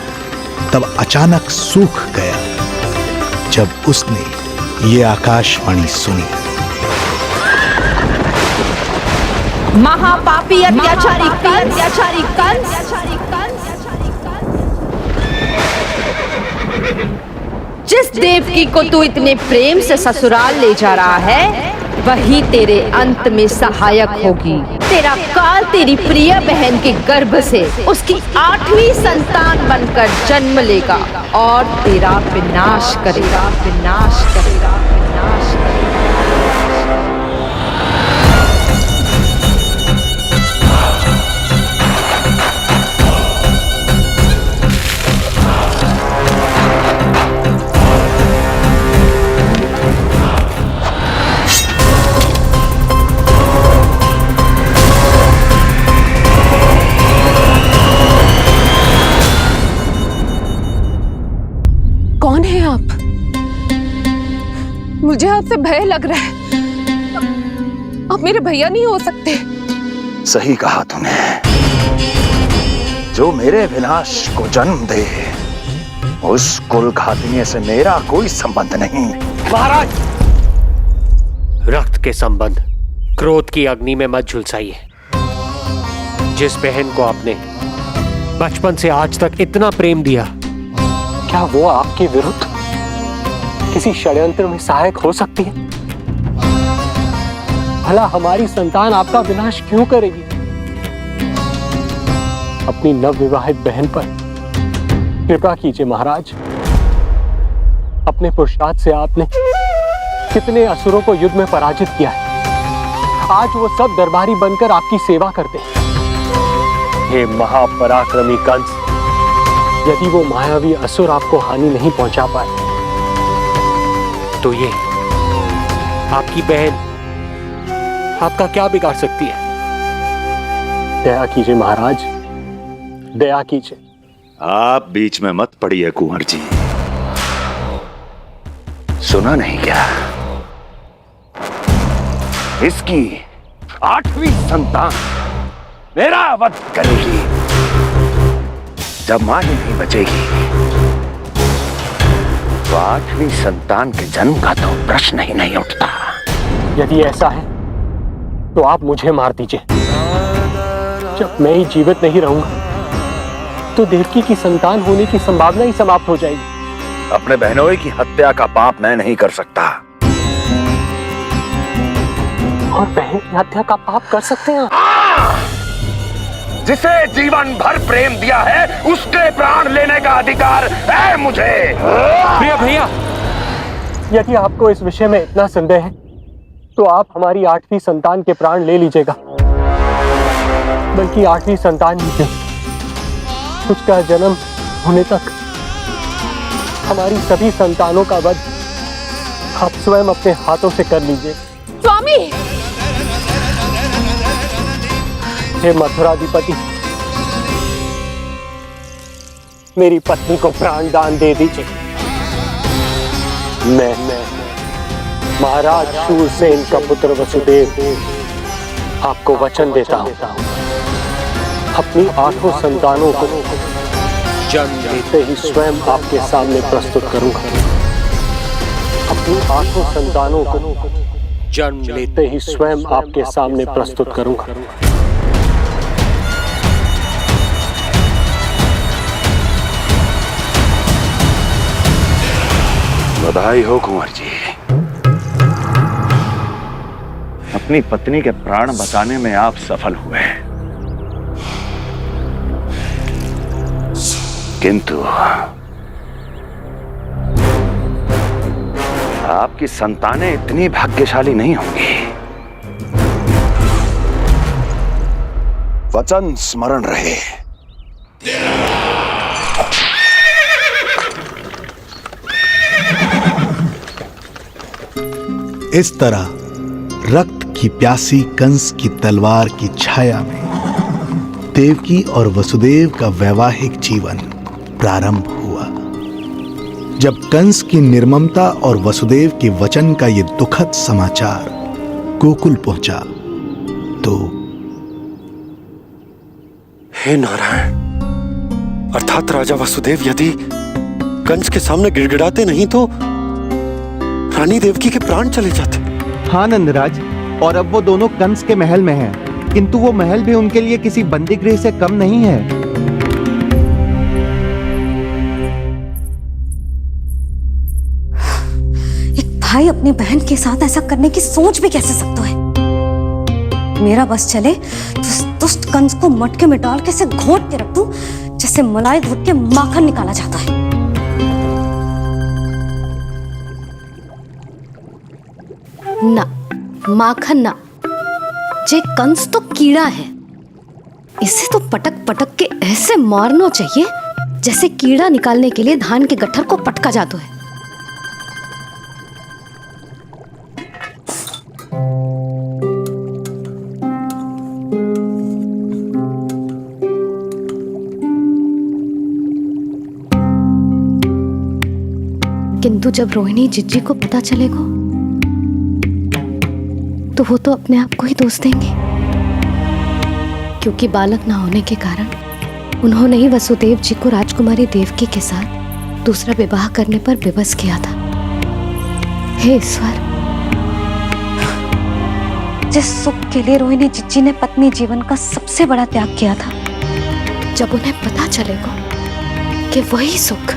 तब अचानक सूख गया जब उसने ये आकाशवाणी सुनी। महापापी अत्याचारी कंस, जिस देवकी को तू इतने प्रेम से ससुराल ले जा रहा है, वही तेरे अंत में सहायक होगी। तेरा काल तेरी प्रिय बहन के गर्भ से उसकी 8वीं संतान बनकर जन्म लेगा और तेरा विनाश करेगा, विनाश करेगा, विनाश करेगा। कौन है आप? मुझे आपसे भय लग रहा है। आप मेरे भैया नहीं हो सकते। सही कहा तूने। जो मेरे विनाश को जन्म दे उस कुल घातिनी से मेरा कोई संबंध नहीं। महाराज, रक्त के संबंध क्रोध की अग्नि में मत झुलसाइए। जिस बहन को आपने बचपन से आज तक इतना प्रेम दिया, क्या वो आपके विरुद्ध किसी षड्यंत्र में सहायक हो सकती है? भला हमारी संतान आपका विनाश क्यों करेगी? अपनी नवविवाहित बहन पर कृपा कीजिए महाराज। अपने पुरुषार्थ से आपने कितने असुरों को युद्ध में पराजित किया है। आज वो सब दरबारी बनकर आपकी सेवा करते हैं। हे महापराक्रमी कंस, यदि वो मायावी असुर आपको हानि नहीं पहुंचा पाए तो ये आपकी बहन आपका क्या बिगाड़ सकती है? दया कीजिए महाराज, दया कीजिए। आप बीच में मत पड़िए कुंवर जी। सुना नहीं क्या? इसकी 8वीं संतान मेरा वध करेगी। जब मां ही नहीं बचेगी तो 8वीं संतान के जन्म का तो प्रश्न ही नहीं उठता। यदि ऐसा है तो आप मुझे मार दीजिए। जब मैं ही जीवित नहीं रहूंगा तो देवकी की संतान होने की संभावना ही समाप्त हो जाएगी। अपने बहनोई की हत्या का पाप मैं नहीं कर सकता। और बहन की हत्या का पाप कर सकते हैं? जिसे जीवन भर प्रेम दिया है उसके प्राण लेने का अधिकार है मुझे। प्रिय भैया, यदि आपको इस विषय में इतना संदेह है तो आप हमारी 8वीं संतान के प्राण ले लीजिएगा। बल्कि 8वीं संतान ही क्यों, उसका जन्म होने तक हमारी सभी संतानों का वध आप स्वयं अपने हाथों से कर लीजिए। स्वामी! हे मथुराधिपति, मेरी पत्नी को प्राण दान दे दीजिए। मैं महाराज शूरसेन का पुत्र वसुदेव आपको वचन देता हूं, अपनी 8 संतानों को जन्म लेते ही स्वयं आपके सामने प्रस्तुत करूंगा। अपनी 8 संतानों को जन्म लेते ही स्वयं आपके सामने प्रस्तुत करूंगा। बधाई हो कुंवर जी। अपनी पत्नी के प्राण बचाने में आप सफल हुए, किंतु आपकी संतानें इतनी भाग्यशाली नहीं होंगी। वचन स्मरण रहे। इस तरह रक्त की प्यासी कंस की तलवार की छाया में देवकी और वसुदेव का वैवाहिक जीवन प्रारंभ हुआ। जब कंस की निर्ममता और वसुदेव के वचन का ये दुखद समाचार गोकुल पहुंचा तो हे नारायण, अर्थात राजा वसुदेव यदि कंस के सामने गिड़गिड़ाते नहीं तो रानी देवकी के प्राण चले जाते। हाँ नंदराज, और अब वो दोनों कंस के महल में हैं, किंतु वो महल भी उनके लिए किसी बंदी गृह से कम नहीं है। एक भाई अपनी बहन के साथ ऐसा करने की सोच भी कैसे सकता है? मेरा बस चले तो इस दुष्ट कंस को मटके में डाल के इसे घोट के रख दूं, जैसे मलाई घोट के माखन निकाला जाता है। ना, माखन ना, जे कंस तो कीड़ा है। इसे तो पटक पटक के ऐसे मारना चाहिए जैसे कीड़ा निकालने के लिए धान के गट्ठर को पटका जाता है। किंतु जब रोहिणी जिज्जी को पता चलेगा तो वो तो अपने आप को ही दोष देंगे, क्योंकि बालक ना होने के कारण उन्होंने ही वसुदेव जी को राजकुमारी देवकी के साथ दूसरा विवाह करने पर विवश किया था। हे ईश्वर, जिस सुख के लिए रोहिणी जिज्जी ने पत्नी जीवन का सबसे बड़ा त्याग किया था, जब उन्हें पता चलेगा कि वही सुख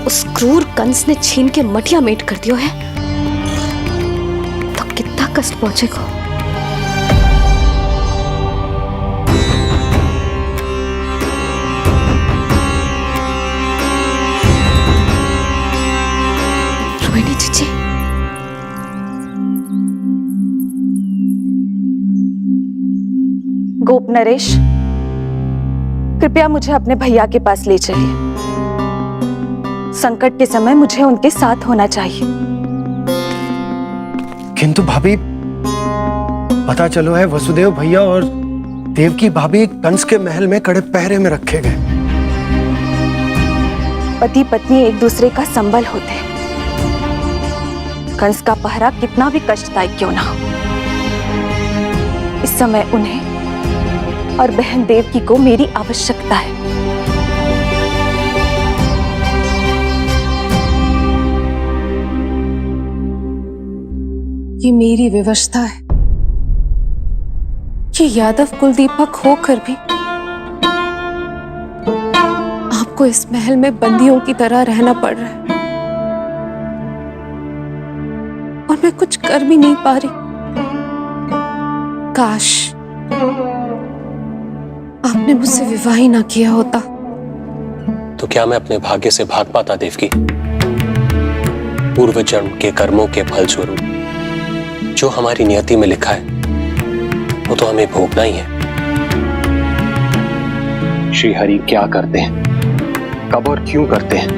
उस क्रूर कंस ने छीन के मटिया मेट कर दिया है, तो कितना कष्ट पहुंचेगा। रोहिणी जीजी, गोप नरेश, कृपया मुझे अपने भैया के पास ले चलिए। संकट के समय मुझे उनके साथ होना चाहिए। किंतु भाभी, पता चलो है वसुदेव भैया और देवकी भाभी कंस के महल में कड़े पहरे में रखे गए। पति पत्नी एक दूसरे का संबल होते हैं। कंस का पहरा कितना भी कष्टदायक क्यों ना हो, इस समय उन्हें और बहन देवकी को मेरी आवश्यकता है। ये मेरी विवशता है कि यादव कुलदीपक होकर भी आपको इस महल में बंदियों की तरह रहना पड़ रहा है, और मैं कुछ कर भी नहीं पा रही। काश आपने मुझसे विवाह ही ना किया होता। तो क्या मैं अपने भाग्य से भाग पाता देवकी? पूर्व जन्म के कर्मों के फलस्वरूप जो हमारी नियति में लिखा है वो तो हमें भोगना ही है। श्री हरि क्या करते हैं, कब और क्यों करते हैं,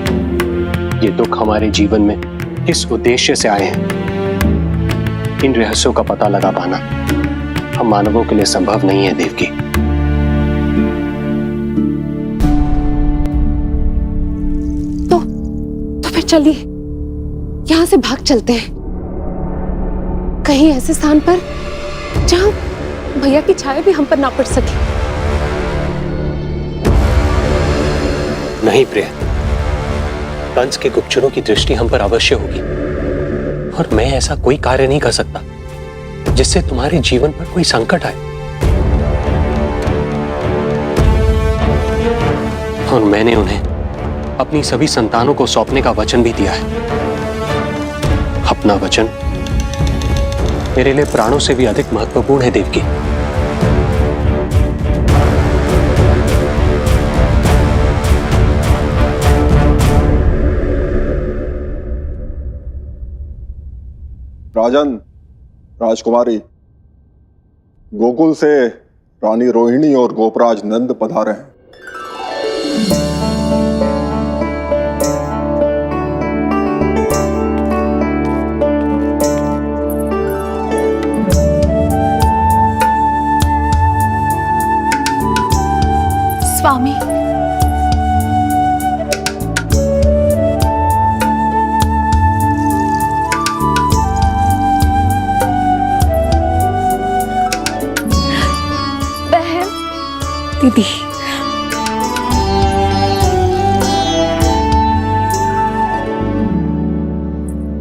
ये दुख हमारे जीवन में किस उद्देश्य से आए हैं, इन रहस्यों का पता लगा पाना हम मानवों के लिए संभव नहीं है देवकी। तो फिर चलिए यहां से भाग चलते हैं, कहीं ऐसे स्थान पर जहां भैया की छाया भी हम पर ना पड़ सके। नहीं प्रिय, कंस के गुप्तचरों की दृष्टि हम पर अवश्य होगी, और मैं ऐसा कोई कार्य नहीं कर सकता जिससे तुम्हारे जीवन पर कोई संकट आए। और मैंने उन्हें अपनी सभी संतानों को सौंपने का वचन भी दिया है। अपना वचन मेरे लिए प्राणों से भी अधिक महत्वपूर्ण है देवकी। राजन, राजकुमारी, गोकुल से रानी रोहिणी और गोपराज नंद पधारे हैं। स्वामी, बहन, दीदी,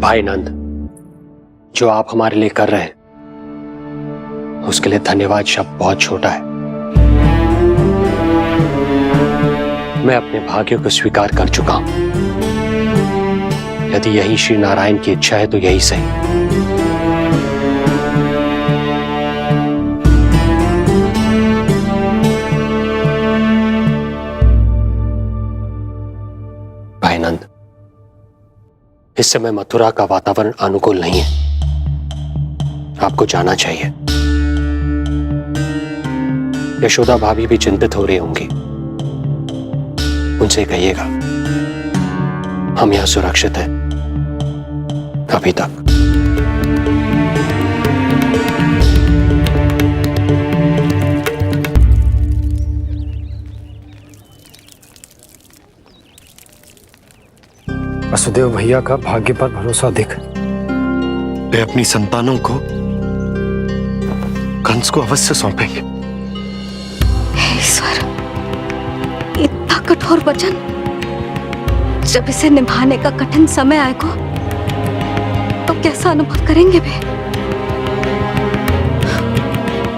भाई नंद, जो आप हमारे लिए कर रहे हैं उसके लिए धन्यवाद शब्द बहुत छोटा है। मैं अपने भाग्य को स्वीकार कर चुका हूं। यदि यही श्री नारायण की इच्छा है तो यही सही। भाई नंद, इस समय मथुरा का वातावरण अनुकूल नहीं है, आपको जाना चाहिए। यशोदा भाभी भी चिंतित हो रही होंगी, उनसे कहिएगा हम यहां सुरक्षित हैं अभी तक। वसुदेव भैया का भाग्य पर भरोसा दिख, वे अपनी संतानों को कंस को अवश्य सौंपेंगे। ईश्वर, इतना कठोर वचन, जब इसे निभाने का कठिन समय आएगा तो कैसा अनुभव करेंगे वे?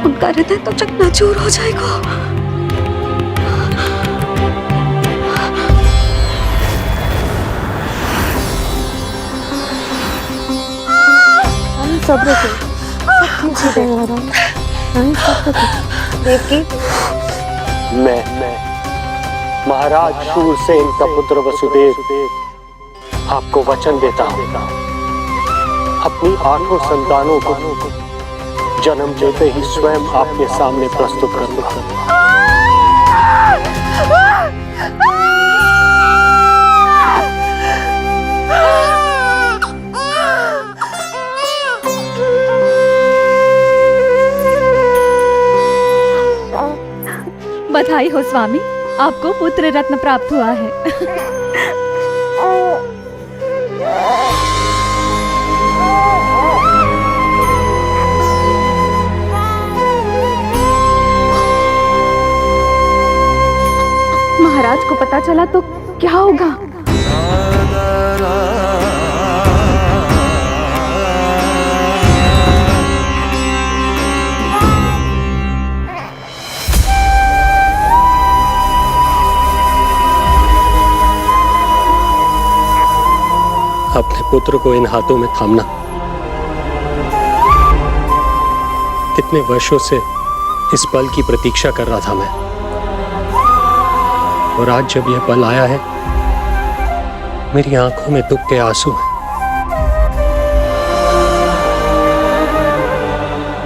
उनका हृदय तो चकनाचूर हो जाएगा। सब्र से सब ठीक हो जाएगा। देवकी, मैं महाराज शूरसेन का पुत्र वसुदेव आपको वचन देता हूं, अपनी 8 संतानों को जन्म देते ही स्वयं आपके सामने प्रस्तुत करूंगा। बधाई हो स्वामी, आपको पुत्र रत्न प्राप्त हुआ है। महाराज को पता चला तो क्या होगा? अपने पुत्र को इन हाथों में थामना। कितने वर्षों से इस पल की प्रतीक्षा कर रहा था मैं, और आज जब यह पल आया है, मेरी आंखों में दुख के आंसू हैं।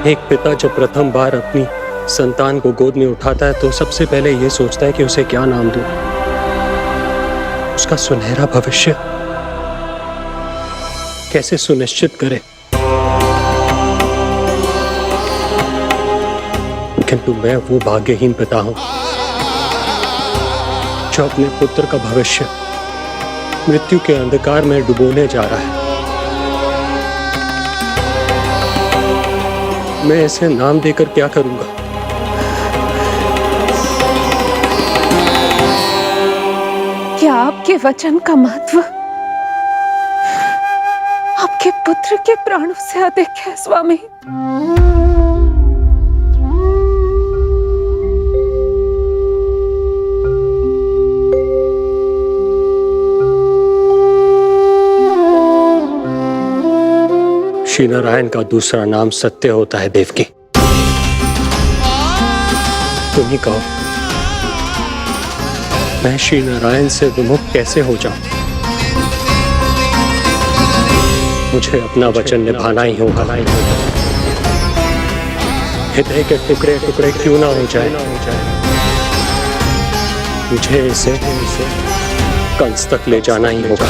एक पिता जब प्रथम बार अपनी संतान को गोद में उठाता है तो सबसे पहले यह सोचता है कि उसे क्या नाम दूं, उसका सुनहरा भविष्य कैसे सुनिश्चित करे। किंतु मैं वो भाग्यहीन पिता हूं जो अपने पुत्र का भविष्य मृत्यु के अंधकार में डुबोने जा रहा है। मैं इसे नाम देकर क्या करूंगा? क्या आपके वचन का महत्व आपके पुत्र के प्राणों से अधिक है स्वामी? श्री नारायण का दूसरा नाम सत्य होता है देवकी। तुम ही कहो, मैं श्री नारायण से विमुख कैसे हो जाऊं? मुझे अपना वचन निभाना ही होगा। हृदय के टुकड़े टुकड़े क्यों ना हो जाए, मुझे इसे कंस तक ले जाना ही होगा।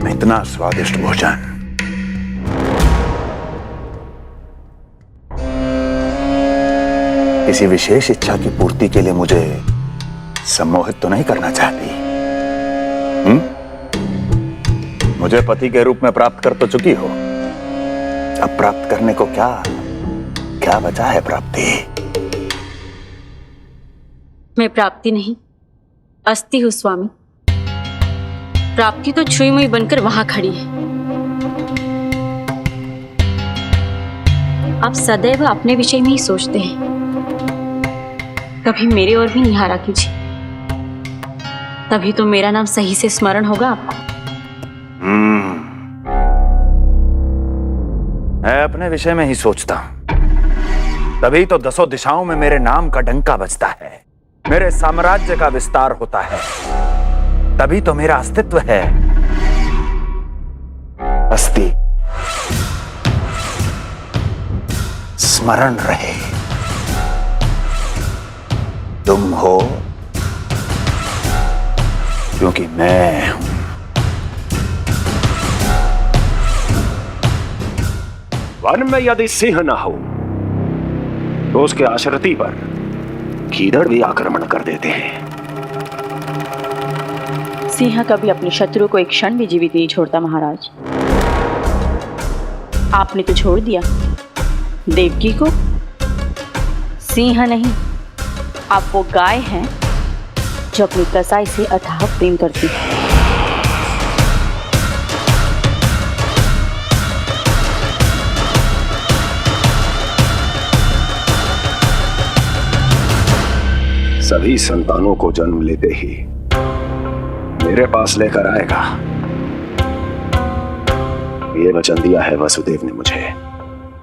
इतना स्वादिष्ट भोजन किसी विशेष इच्छा की पूर्ति के लिए मुझे सम्मोहित तो नहीं करना चाहती? मुझे पति के रूप में प्राप्त कर तो चुकी हो, अब प्राप्त करने को क्या क्या बचा है प्राप्ति? मैं प्राप्ति नहीं, अस्थि हूँ स्वामी। प्राप्ति तो छुई मुई बनकर वहां खड़ी है। आप सदैव अपने विषय में ही सोचते हैं, कभी मेरे ओर भी निहारा कीजिए, तभी तो मेरा नाम सही से स्मरण होगा आपको। मैं अपने विषय में ही सोचता हूं, तभी तो दसों दिशाओं में मेरे नाम का डंका बजता है, मेरे साम्राज्य का विस्तार होता है, तभी तो मेरा अस्तित्व है। अस्थि स्मरण रहे, तुम हो क्योंकि मैं हूं। वन में यदि सिंह न हो तो उसके आश्रिति पर गीदड़ भी आक्रमण कर देते हैं। सिंह कभी अपने शत्रु को एक क्षण भी जीवित नहीं छोड़ता महाराज। आपने तो छोड़ दिया देवकी को। सिंह नहीं, आप वो गाय हैं जो अपनी कसाई से अथाह प्रेम करती है। सभी संतानों को जन्म लेते ही मेरे पास लेकर आएगा, ये वचन दिया है वसुदेव ने मुझे।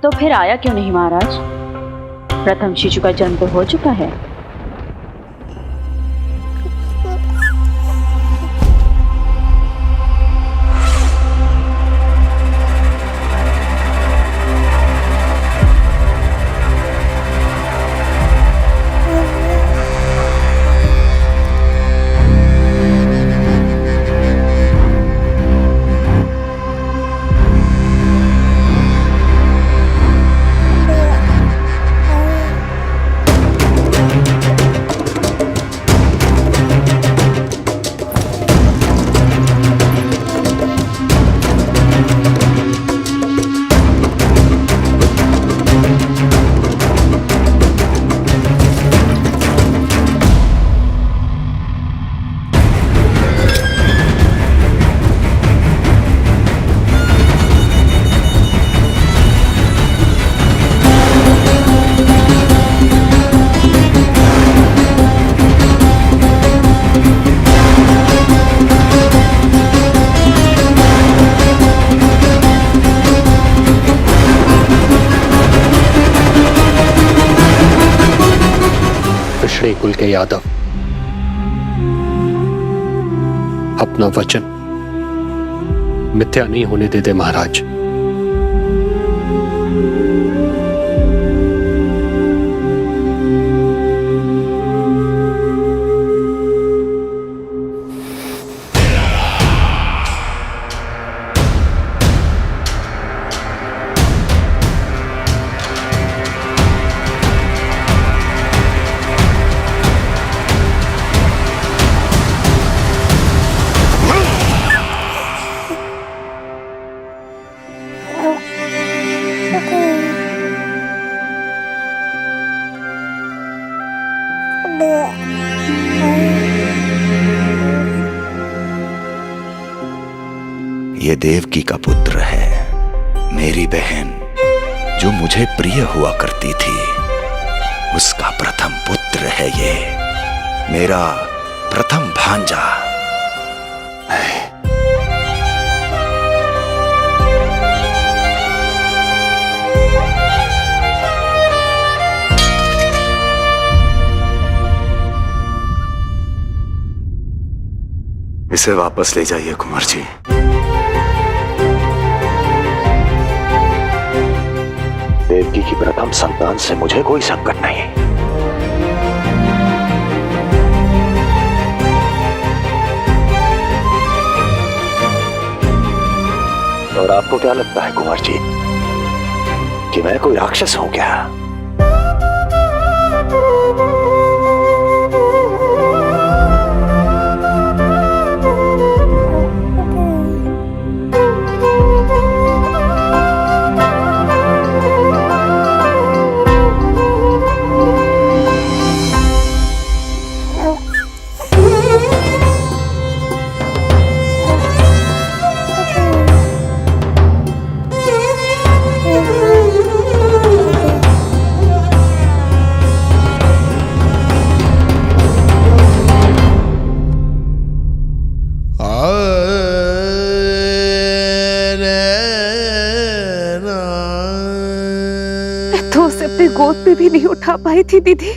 तो फिर आया क्यों नहीं महाराज? प्रथम शिशु का जन्म तो हो चुका है। पिछड़े कुल के यादव अपना वचन मिथ्या नहीं होने देते महाराज। ये देवकी का पुत्र है, मेरी बहन जो मुझे प्रिय हुआ करती थी, उसका प्रथम पुत्र है ये, मेरा प्रथम भांजा। इसे वापस ले जाइए कुंवर जी। देवकी की प्रथम संतान से मुझे कोई संकट नहीं। और आपको क्या लगता है कुंवर जी कि मैं कोई राक्षस हूं क्या? मैं उसे अपनी गोद पे भी नहीं उठा पाई थी दीदी।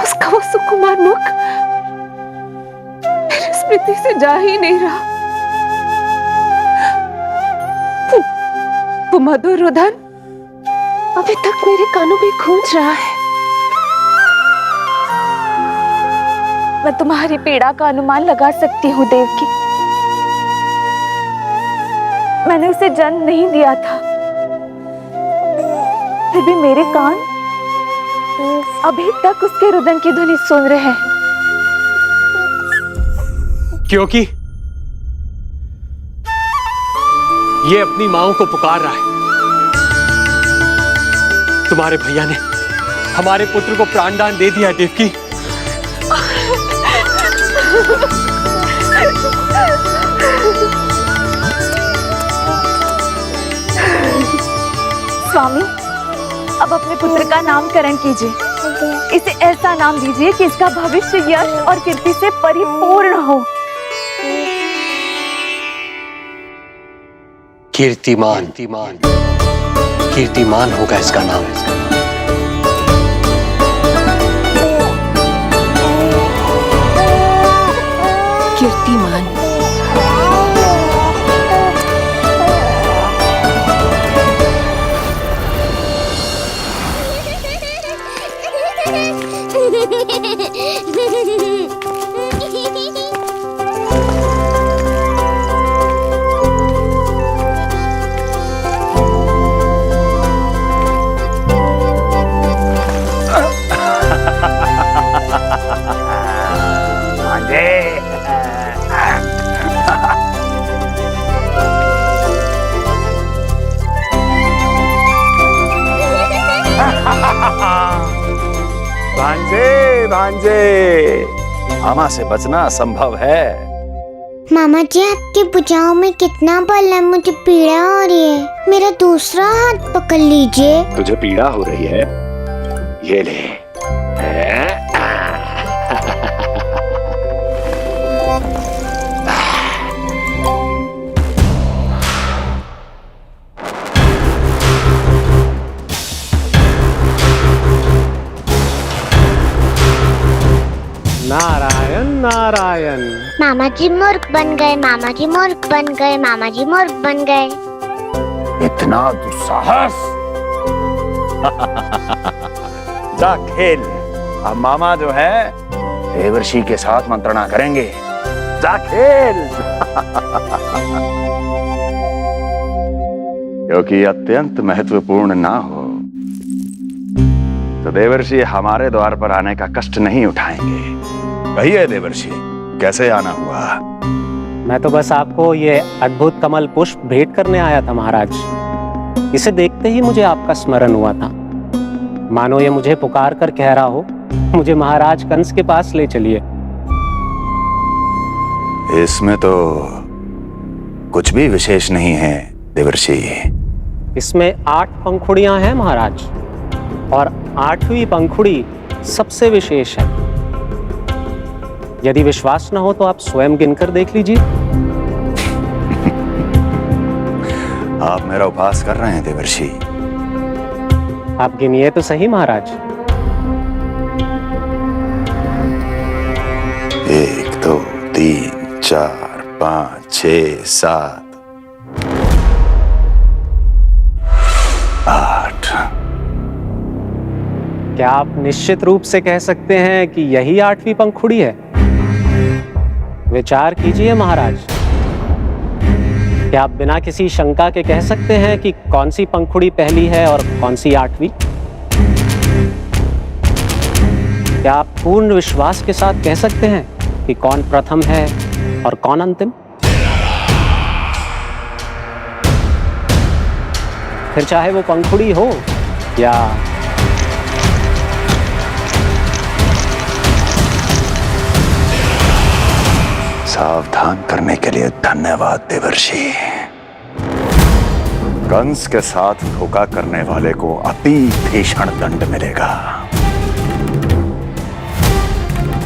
उसका वो सुकुमार मुख मेरी स्मृति से जा ही नहीं रहा। वो मधुर रुदन अभी तक मेरे कानों में गूंज रहा है। मैं तुम्हारी पीड़ा का अनुमान लगा सकती हूँ देवकी। मैंने उसे जन्म नहीं दिया था, फिर भी मेरे कान अभी तक उसके रुदन की ध्वनि सुन रहे हैं। क्योंकि ये अपनी माओ को पुकार रहा है। तुम्हारे भैया ने हमारे पुत्र को प्राणदान दे दिया देवकी। स्वामी, अब अपने पुत्र का नामकरण कीजिए। इसे ऐसा नाम दीजिए कि इसका भविष्य यश और कीर्ति से परिपूर्ण हो। कीर्तिमान। कीर्तिमान होगा इसका नाम। कीर्तिमान। भांजे भांजे, मामा से बचना असंभव है। मामा जी, आपकी भुजाओं में कितना बल है, मुझे पीड़ा हो रही है। मेरा दूसरा हाथ पकड़ लीजिए। तुझे पीड़ा हो रही है? ये ले। नारायण नारायण। मामा जी मूर्ख बन गए, मामा जी मूर्ख बन गए, मामा जी मूर्ख बन गए। इतना दुस्साहस! जा खेल। अब मामा जो है देवर्षि के साथ मंत्रणा करेंगे। जा खेल। क्योंकि अत्यंत महत्वपूर्ण ना हो तो देवर्षि हमारे द्वार पर आने का कष्ट नहीं उठाएंगे। कहिए देवर्षि, कैसे आना हुआ? मैं तो बस आपको ये अद्भुत कमल पुष्प भेंट करने आया था महाराज। इसे देखते ही मुझे आपका स्मरण हुआ था। मानो ये मुझे पुकार कर कह रहा हो, मुझे महाराज कंस के पास ले चलिए। इसमें तो कुछ भी विशेष नहीं है देवर्षि। इसमें 8 पंखुड़ियां हैं महाराज, और 8वीं पंखुड़ी सबसे विशेष है। यदि विश्वास न हो तो आप स्वयं गिनकर देख लीजिए। आप मेरा उपहास कर रहे हैं देवर्षि। आप गिनिए तो सही महाराज। 1 2 3 4 5 6 7 8। क्या आप निश्चित रूप से कह सकते हैं कि यही 8वीं पंखुड़ी है? विचार कीजिए महाराज। क्या आप बिना किसी शंका के कह सकते हैं कि कौन सी पंखुड़ी पहली है और कौन सी 8वीं? क्या आप पूर्ण विश्वास के साथ कह सकते हैं कि कौन प्रथम है और कौन अंतिम? फिर चाहे वो पंखुड़ी हो या सावधान करने के लिए धन्यवाद देवर्षि। कंस के साथ धोखा करने वाले को अति भीषण दंड मिलेगा।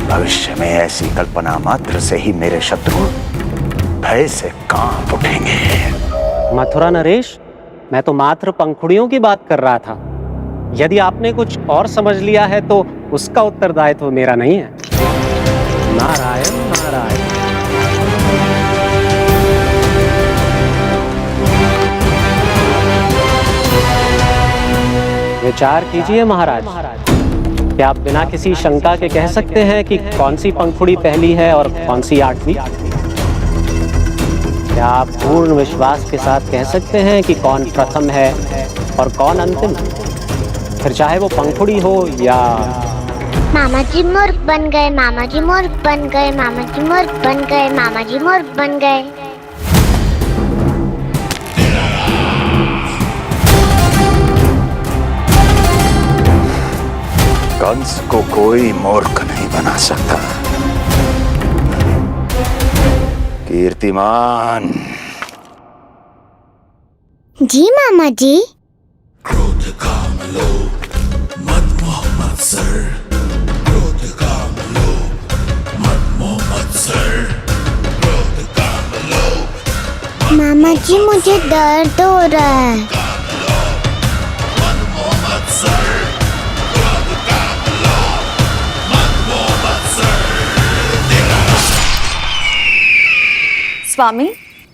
भविष्य में ऐसी कल्पना मात्र से ही मेरे शत्रु भय से कांप उठेंगे। मथुरा नरेश, मैं तो मात्र पंखुड़ियों की बात कर रहा था। यदि आपने कुछ और समझ लिया है तो उसका उत्तरदायित्व मेरा नहीं है। नारायण नारायण। विचार कीजिए महाराज, क्या आप बिना किसी शंका के कह सकते हैं कि कौन सी पंखुड़ी पहली है और कौन सी आठवीं? क्या आप पूर्ण विश्वास के साथ कह सकते हैं कि कौन प्रथम है और कौन अंतिम? फिर चाहे वो पंखुड़ी हो या... मामा जी मूर्ख बन गए, मामा जी मूर्ख बन गए, मामा जी मूर्ख बन गए, मामा जी मूर्ख बन गए। कंस को कोई मूर्ख नहीं बना सकता। कीर्तिमान। जी मामा जी। क्रोध काम लोभ मद मोह मत्सर, क्रोध काम लोभ मद मोह मत्सर, क्रोध काम लोभ। मामा जी मुझे दर्द हो रहा है। स्वामी,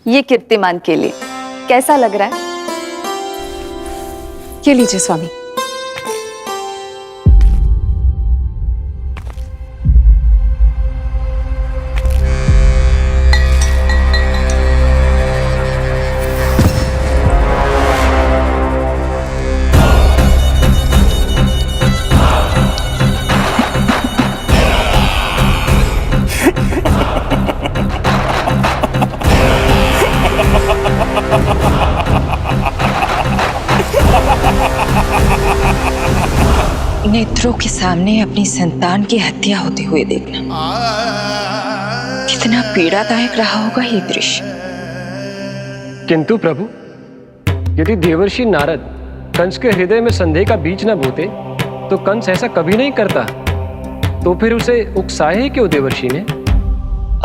ये कीर्तिमान के लिए कैसा लग रहा है? ये लीजिए स्वामी। नेत्रों के सामने अपनी संतान की हत्या होते हुए देखना कितना पीड़ादायक रहा होगा ये दृश्य। किंतु प्रभु, यदि देवर्षि नारद कंस के हृदय में संदेह का बीज न बोते तो कंस ऐसा कभी नहीं करता। तो फिर उसे उकसाए क्यों देवर्षि ने?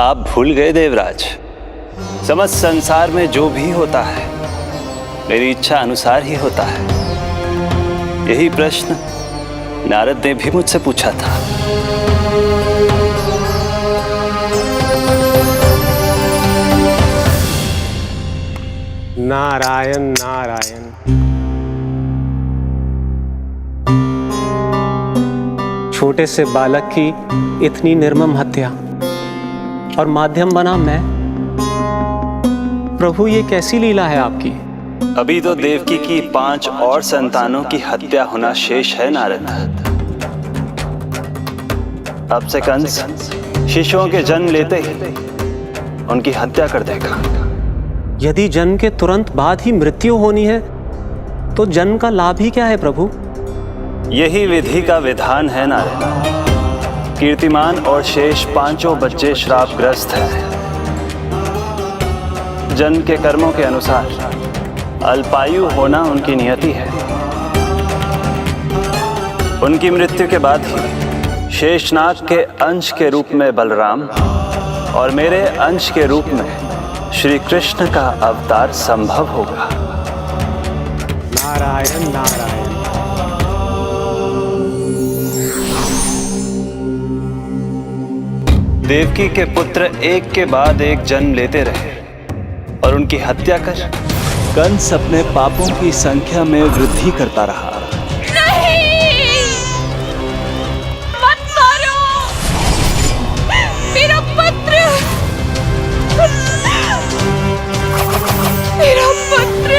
आप भूल गए देवराज, समस्त संसार में जो भी होता है मेरी इच्छा अनुसार ही होता है। यही प्रश्न नारद ने भी मुझसे पूछा था। नारायण नारायण। छोटे से बालक की इतनी निर्मम हत्या और माध्यम बना मैं। प्रभु, ये कैसी लीला है आपकी? अभी तो देवकी की 5 और संतानों की हत्या होना शेष है नारद। अब से कंस शिशुओं के जन्म लेते ही उनकी हत्या कर देगा। यदि जन्म के तुरंत बाद ही मृत्यु होनी है तो जन्म का लाभ ही क्या है प्रभु? यही विधि का विधान है नारद। कीर्तिमान और शेष 5 बच्चे श्रापग्रस्त हैं। जन्म के कर्मों के अनुसार अल्पायु होना उनकी नियति है। उनकी मृत्यु के बाद ही शेषनाग के अंश के रूप में बलराम और मेरे अंश के रूप में श्री कृष्ण का अवतार संभव होगा। नारायण नारायण। देवकी के पुत्र एक के बाद एक जन्म लेते रहे और उनकी हत्या कर कंस अपने पापों की संख्या में वृद्धि करता रहा। नहीं! मत मारो! मेरा पुत्र! मेरा पुत्र!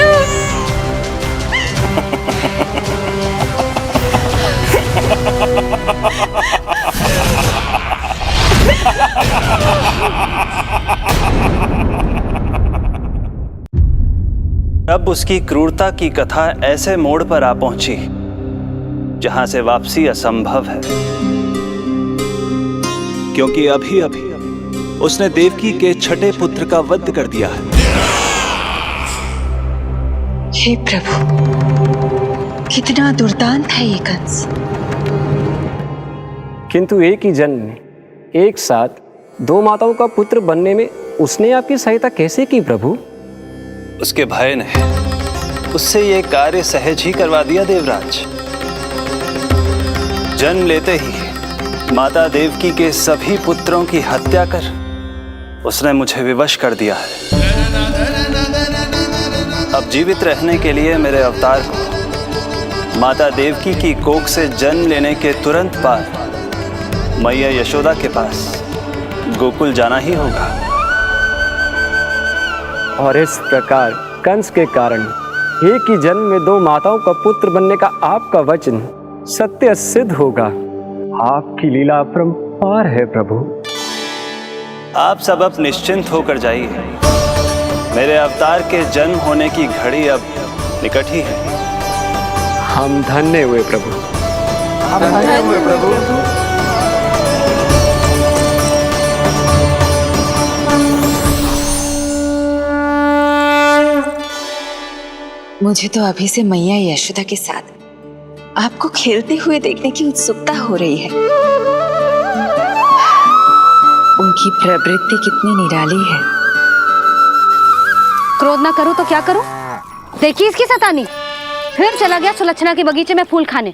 अब उसकी क्रूरता की कथा ऐसे मोड़ पर आ पहुंची जहां से वापसी असंभव है, क्योंकि अभी अभी उसने देवकी के छठे पुत्र का वध कर दिया है। हे प्रभु, कितना दुर्दांत है ये कंस। किंतु एक ही जन्म में एक साथ 2 माताओं का पुत्र बनने में उसने आपकी सहायता कैसे की प्रभु? उसके भय ने उससे ये कार्य सहज ही करवा दिया देवराज। जन्म लेते ही माता देवकी के सभी पुत्रों की हत्या कर उसने मुझे विवश कर दिया है। अब जीवित रहने के लिए मेरे अवतार को माता देवकी की कोख से जन्म लेने के तुरंत बाद मैया यशोदा के पास गोकुल जाना ही होगा। और इस प्रकार कंस के कारण एक ही जन्म में दो माताओं का पुत्र बनने का आपका वचन सत्य सिद्ध होगा। आपकी लीला अपरंपार है प्रभु। आप सब अब निश्चिंत होकर जाइए। मेरे अवतार के जन्म होने की घड़ी अब निकट ही है। हम धन्य हुए प्रभु। हम धन्य हुए प्रभु। मुझे तो अभी से मैया यशोदा के साथ आपको खेलते हुए देखने की उत्सुकता हो रही है। उनकी प्रवृत्ति कितनी निराली है। क्रोध ना करो तो क्या करूं? देखिए इसकी सतानी, फिर चला गया सुलक्षणा के बगीचे में फूल खाने।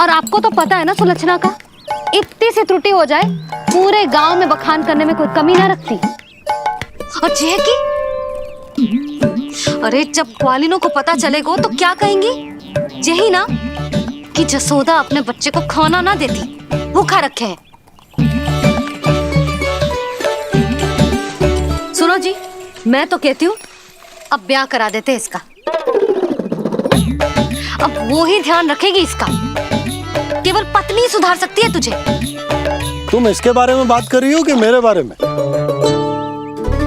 और आपको तो पता है ना सुलक्षणा का, इतनी सी त्रुटि हो जाए पूरे गांव में बखान करने में कोई कमी ना रखती। और यह कि अरे जब ग्वालिनों को पता चलेगा तो क्या कहेंगी? यही ना कि जसोदा अपने बच्चे को खाना ना देती, भूखा रखे है। सुनो जी, मैं तो कहती हूँ अब ब्याह करा देते इसका। अब वो ही ध्यान रखेगी इसका। केवल पत्नी सुधार सकती है तुझे। तुम इसके बारे में बात कर रही हो कि मेरे बारे में?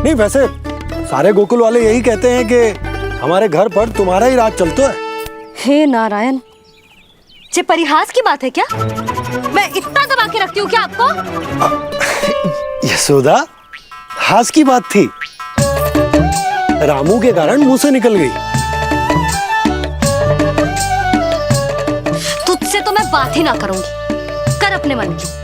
नहीं, वैसे सारे गोकुल वाले यही कहते हैं कि हमारे घर पर तुम्हारा ही राज चलता है। हे नारायण, ये परिहास की बात है क्या? मैं इतना दबा के रखती हूँ क्या आपको? यशोदा, हास की बात थी। रामू के कारण मुंह से निकल गई। तुझसे तो मैं बात ही ना करूंगी। कर अपने मन की।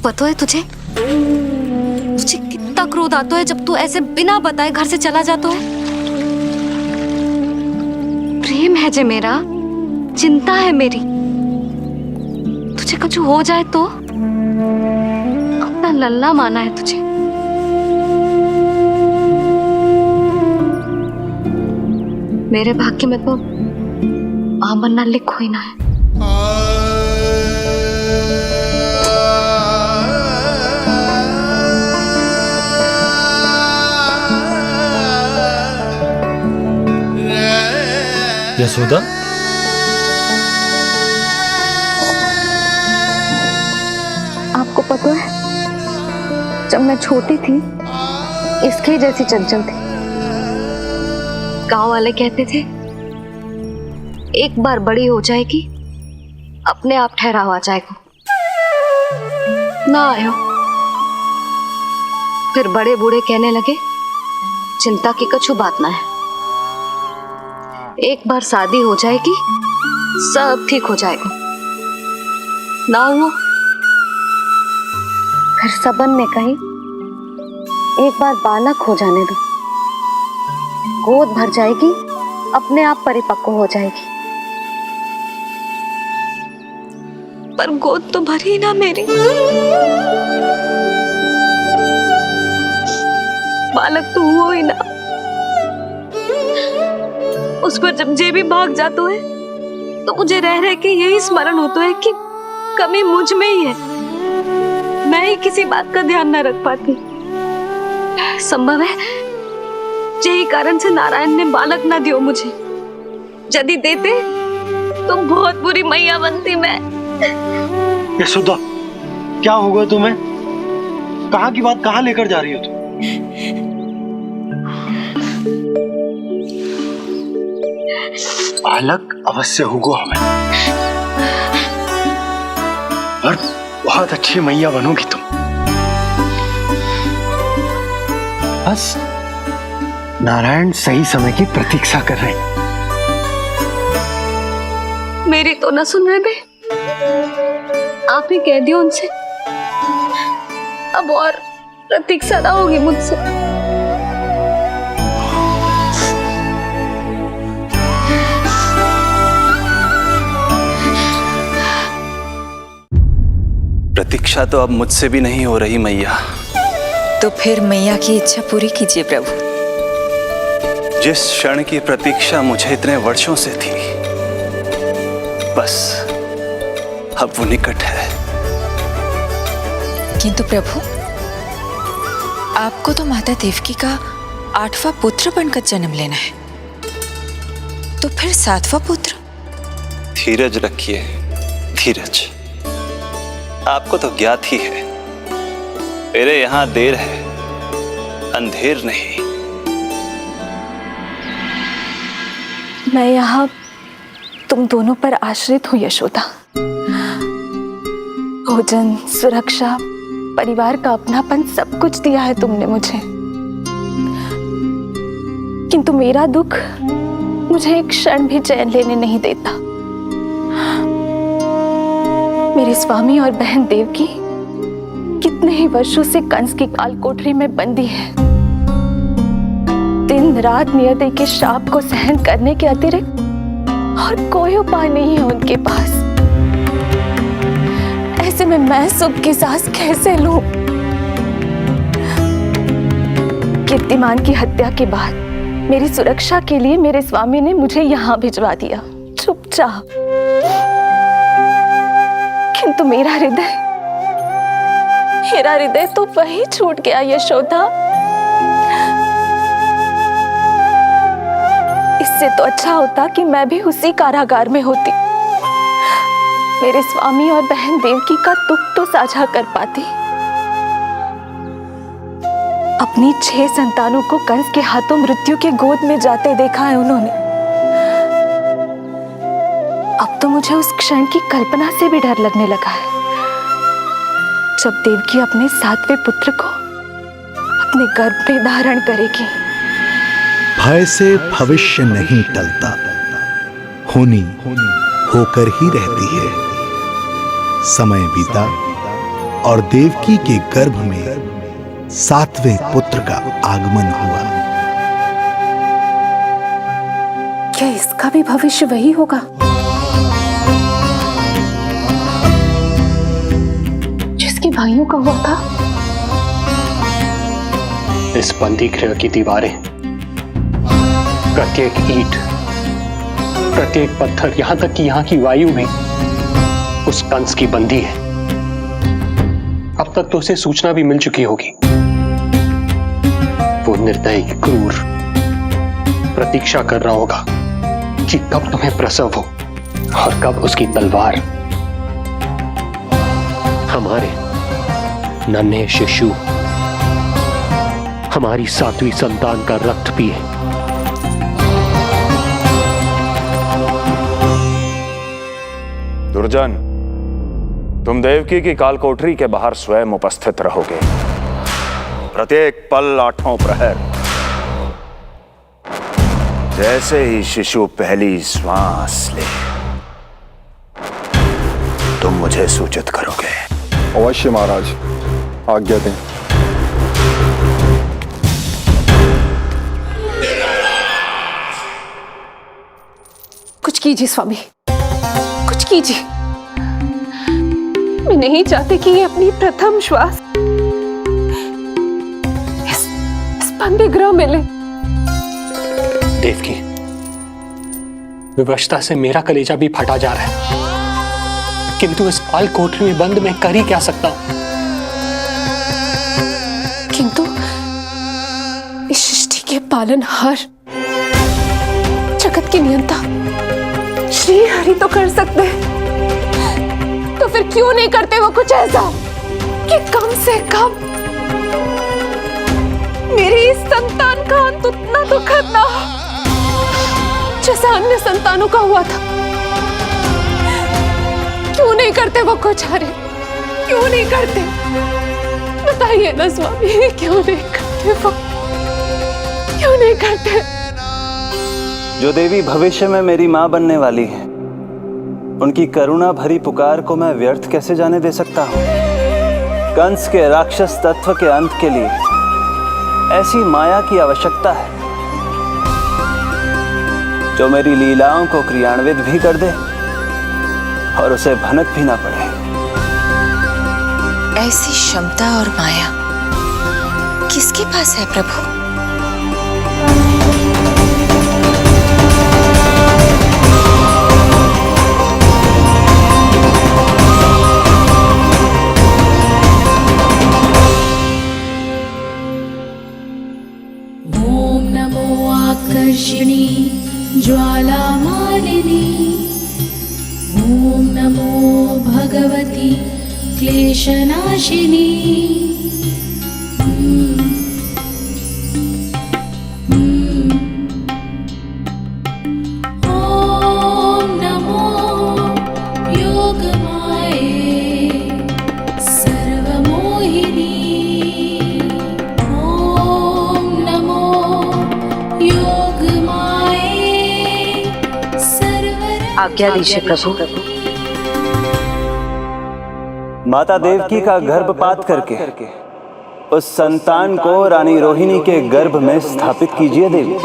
पता है तुझे कितना क्रोध आता है जब तू ऐसे बिना बताए घर से चला जाता है। प्रेम है जे मेरा, चिंता है मेरी। तुझे कुछ हो जाए तो अपना लल्ला माना है तुझे। मेरे भाग्य में तो आमन्ना लिखो ही ना है। यशोदा, आपको पता है जब मैं छोटी थी इसके जैसी चंचल थी। गांव वाले कहते थे एक बार बड़ी हो जाएगी अपने आप ठहराव आ जाएगा। ना आयो। फिर बड़े बूढ़े कहने लगे चिंता की कछु बात ना है, एक बार शादी हो जाएगी सब ठीक हो जाएगा। ना हुआ। फिर सबन ने कही एक बार बालक हो जाने दो, गोद भर जाएगी अपने आप परिपक्व हो जाएगी। पर गोद तो भरी ना मेरी। बालक तो हुआ ही ना। उस पर जब जे भी भाग जाता है तो मुझे रह रह के यही स्मरण होता है कि कमी मुझ में ही है। मैं ही किसी बात का ध्यान न रख पाती। संभव है यही कारण से नारायण ने बालक न दियो मुझे। यदि देते तो बहुत बुरी मैया बनती मैं। यशोदा, क्या होगा तुम्हें? कहाँ की बात कहाँ लेकर जा रही हो तुम? बालक अवश्य होगा हमें, और बहुत अच्छी मैया बनोगी तुम। बस नारायण सही समय की प्रतीक्षा कर रहे हैं। मेरी तो न सुन रहे बे। आप ही कह दियो उनसे, अब और प्रतीक्षा ना होगी मुझसे। प्रतीक्षा तो अब मुझसे भी नहीं हो रही मैया। तो फिर मैया की इच्छा पूरी कीजिए प्रभु। जिस क्षण की प्रतीक्षा मुझे इतने वर्षों से थी, बस अब वो निकट है। किंतु प्रभु, आपको तो माता देवकी का 8वां पुत्र बनकर जन्म लेना है, तो फिर 7वां पुत्र? धीरज रखिए, धीरज। आपको तो ज्ञात ही है, मेरे यहां देर है, अंधेर नहीं। मैं यहाँ तुम दोनों पर आश्रित हूँ यशोदा। भोजन, सुरक्षा, परिवार का अपनापन सब कुछ दिया है तुमने मुझे, किंतु मेरा दुख मुझे एक क्षण भी चैन लेने नहीं देता। मेरे स्वामी और बहन देवकी कितने ही वर्षों से कंस की काल कोठरी में बंदी है। दिन रात नियति के शाप को सहन करने के अतिरिक्त और कोई उपाय नहीं है उनके पास। ऐसे में मैं सुख की सांस कैसे लूं? कीर्तिमान की हत्या के बाद मेरी सुरक्षा के लिए मेरे स्वामी ने मुझे यहाँ भिजवा दिया चुपचाप, किंतु मेरा हृदय तो वही छूट गया यशोदा। इससे तो अच्छा होता कि मैं भी उसी कारागार में होती, मेरे स्वामी और बहन देवकी का दुख तो साझा कर पाती। अपनी 6 संतानों को कंस के हाथों मृत्यु के गोद में जाते देखा है उन्होंने। अब तो मुझे उस क्षण की कल्पना से भी डर लगने लगा है, जब देवकी अपने 7वें पुत्र को अपने गर्भ में धारण करेगी। भय से भविष्य नहीं टलता, होनी होकर ही रहती है। समय बीता और देवकी के गर्भ में 7वें पुत्र का आगमन हुआ। क्या इसका भी भविष्य वही होगा जिसके भाइयों का हुआ था? इस बंदी गृह की दीवारें, प्रत्येक ईंट, प्रत्येक पत्थर, यहां तक कि यहां की वायु भी उस कंस की बंदी है। अब तक तो उसे सूचना भी मिल चुकी होगी। वो निर्दयी, क्रूर प्रतीक्षा कर रहा होगा कि कब तुम्हें प्रसव हो और कब उसकी तलवार हमारे नन्हे शिशु, हमारी 7वीं संतान का रक्त पिए। दुर्जन, तुम देवकी की कालकोठरी के बाहर स्वयं उपस्थित रहोगे, प्रत्येक पल 8वां प्रहर। जैसे ही शिशु पहली श्वास ले, तुम मुझे सूचित करोगे। अवश्य महाराज, आज्ञा दें। कुछ कीजिए स्वामी, कुछ कीजिए। मैं नहीं चाहती कि ये अपनी प्रथम श्वास इस बंदी गृह में ले। देवकी, विवशता से मेरा कलेजा भी फटा जा रहा है, किंतु इस काल कोठरी में बंद मैं कर ही क्या सकता हूं? किंतु इस सृष्टि के पालनहार, जगत की नियंता श्री हरि तो कर सकते हैं, तो फिर क्यों नहीं करते वो कुछ ऐसा कि कम से कम मेरी इस संतान का अंत उतना दुखद ना हो जैसा अन्य संतानों का हुआ था। क्यों नहीं करते वो कुछ? अरे क्यों नहीं करते? बताइए ना स्वामी, क्यों नहीं करते वो? क्यों नहीं करते? जो देवी भविष्य में मेरी मां बनने वाली है, उनकी करुणा भरी पुकार को मैं व्यर्थ कैसे जाने दे सकता हूँ। कंस के राक्षस तत्व के अंत के लिए ऐसी माया की आवश्यकता है जो मेरी लीलाओं को क्रियान्वित भी कर दे और उसे भनक भी ना पड़े। ऐसी क्षमता और माया किसके पास है प्रभु? ओम नमो आकर्षिणी ज्वाला मालिनी, ओम नमो भगवती क्लेशनाशिनी। ओम नमो योगमाये सर्वमोहिनी। ओम नमो योगमाये आज्ञा दीजिए प्रभु। माता देवकी का गर्भपात करके उस संतान को रानी रोहिणी के गर्भ में स्थापित कीजिए देवी।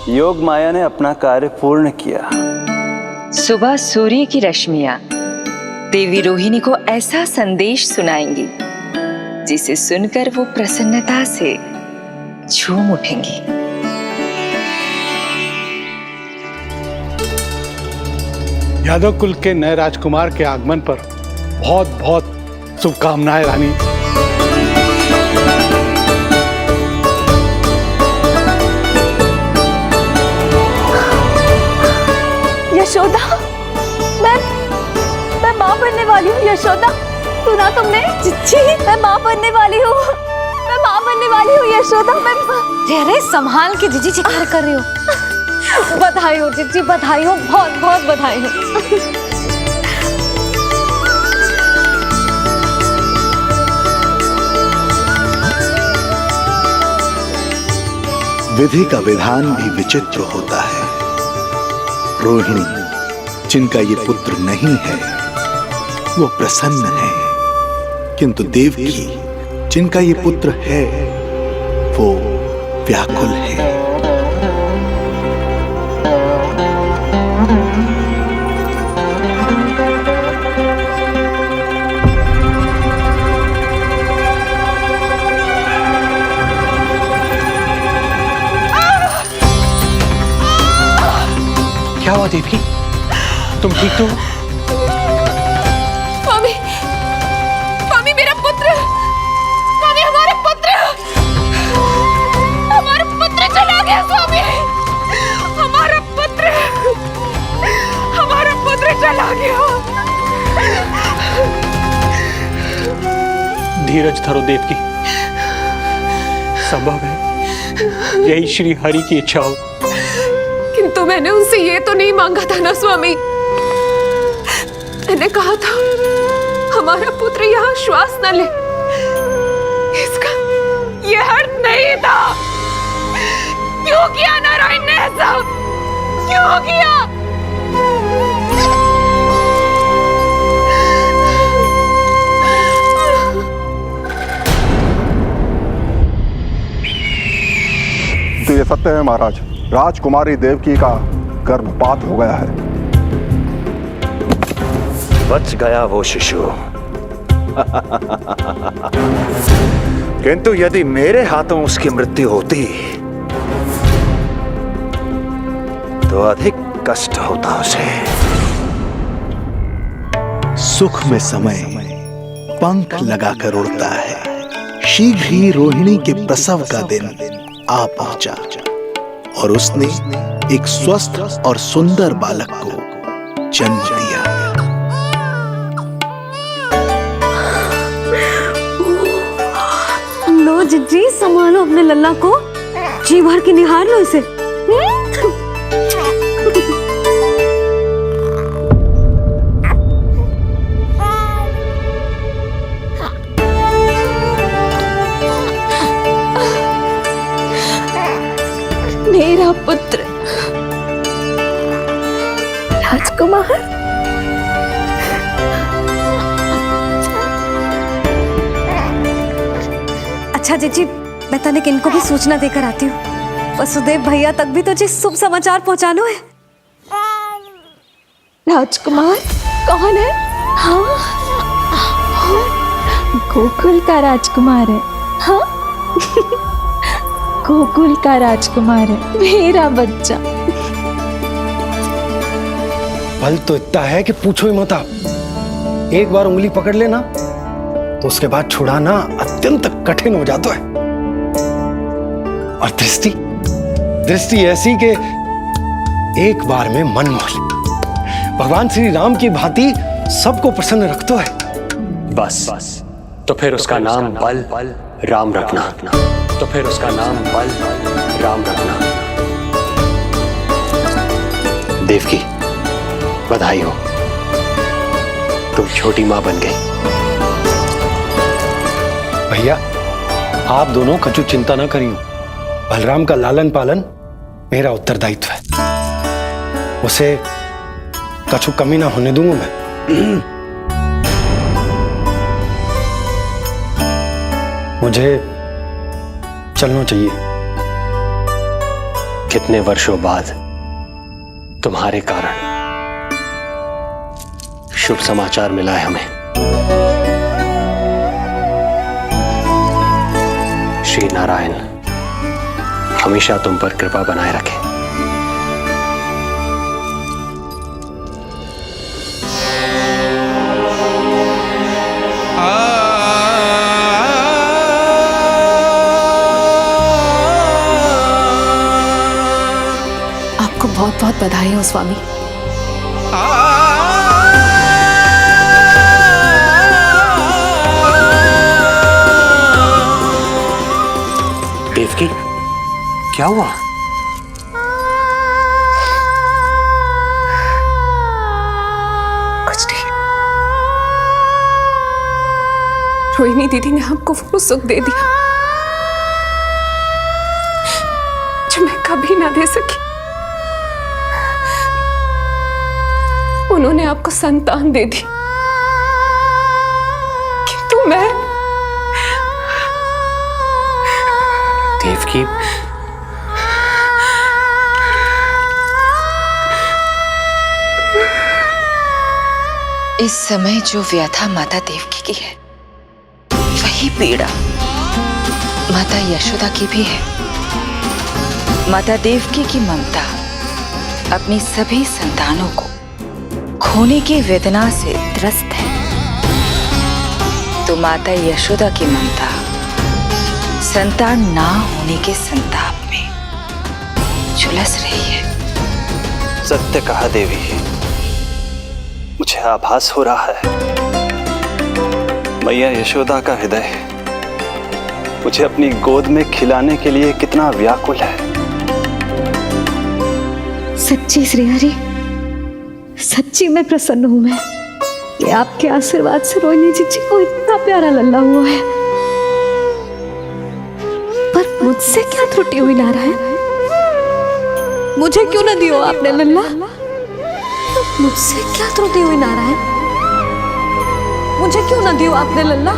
योग माया ने अपना कार्य पूर्ण किया। सुबह सूर्य की रश्मियां देवी रोहिणी को ऐसा संदेश सुनाएंगी जिसे सुनकर वो प्रसन्नता से झूम उठेंगी। यादव कुल के नए राजकुमार के आगमन पर बहुत बहुत शुभकामनाएं रानी। यशोदा, मैं माँ बनने वाली हूँ। यशोदा, सुना तुमने? चिच्ची, मैं माँ बनने वाली हूँ। मैं माँ बनने वाली हूँ यशोदा। मैं अरे संभाल के जीजी चित्कार कर रही हो। बधाई हो जीजी, बधाई हो, बहुत बहुत बधाई हो। विधि का विधान भी विचित्र होता है। रोहिणी, जिनका ये पुत्र नहीं है, वो प्रसन्न है, किंतु देवकी, जिनका ये पुत्र है, वो व्याकुल है। क्या हुआ देवकी? तुम ठीक तो हो? स्वामी, स्वामी मेरा पुत्र, स्वामी हमारा पुत्र चला गया। स्वामी हमारा पुत्र चला गया। धीरज धरो देवकी, संभव है यही श्री हरि की इच्छा हो। किंतु मैंने उनसे ये तो नहीं मांगा था ना स्वामी। मैंने कहा था हमारा पुत्र यहाँ श्वास न ले। इसका ये अर्थ नहीं था। क्यों किया नारायण ने ऐसा? क्यों किया? तो ये सत्य है महाराज, राजकुमारी देवकी का गर्भपात हो गया है। बच गया वो शिशु। किंतु यदि मेरे हाथों उसकी मृत्यु होती तो अधिक कष्ट होता उसे। सुख में समय पंख लगाकर उड़ता है। शीघ्र ही रोहिणी के प्रसव का दिन आ पहुंचा और उसने एक स्वस्थ और सुंदर बालक को जन्म दिया। लो जिज्जी, संभालो अपने लल्ला को, जी भर के निहार लो इसे। मेरा पुत्र राजकुमार। अच्छा जीजी, मैं तनिक इनको भी सूचना देकर आती हूँ। वसुदेव भैया तक भी तुझे शुभ समाचार पहुंचानो है। राजकुमार कौन है? हाँ, गोकुल का राजकुमार है। हाँ, गोकुल का राजकुमार है, मेरा बच्चा। बल तो इतना है कि पूछो ही मत आप। एक बार उंगली पकड़ लेना तो उसके बाद छुड़ाना अत्यंत कठिन हो जाता है। और दृष्टि ऐसी कि एक बार में मन मोह ले। भगवान श्री राम की भांति सबको प्रसन्न रखतो है। बस तो फिर उसका नाम बल राम रखना। तो फिर उसका नाम बल राम रखना। देवकी, बधाई हो, तुम छोटी मां बन गई। भैया, आप दोनों कछु चिंता ना करियो। बलराम का लालन पालन मेरा उत्तरदायित्व है। उसे कछु कमी ना होने दूंगा मैं। मुझे चलना चाहिए। कितने वर्षों बाद तुम्हारे कारण शुभ समाचार मिला है हमें। श्री नारायण हमेशा तुम पर कृपा बनाए रखे। आपको बहुत बहुत बधाई हो स्वामी। क्या हुआ? कुछ नहीं। रोहिणी दीदी ने हमको वो सुख दे दिया जो मैं कभी ना दे सकी। उन्होंने आपको संतान दे दी, किंतु मैं देवकी, इस समय जो व्यथा माता देवकी की है वही पीड़ा माता यशोदा की भी है। माता देवकी की ममता अपनी सभी संतानों को खोने की वेदना से त्रस्त है, तो माता यशोदा की ममता संतान ना होने के संताप में झुलस रही है। सत्य कहा देवी, मुझे आभास हो रहा है मैया यशोदा का हृदय मुझे अपनी गोद में खिलाने के लिए कितना व्याकुल है। सच्ची श्रीहरि, सच्ची मैं प्रसन्न हूं मैं कि आपके आशीर्वाद से रोहिणी जी को इतना प्यारा लल्ला हुआ है। पर मुझसे क्या त्रुटि हुई नारायण? मुझे क्यों न दियो आपने लल्ला? मुझसे क्या त्रुटि हुई नारायण? मुझे क्यों न दियो आपने लल्ला?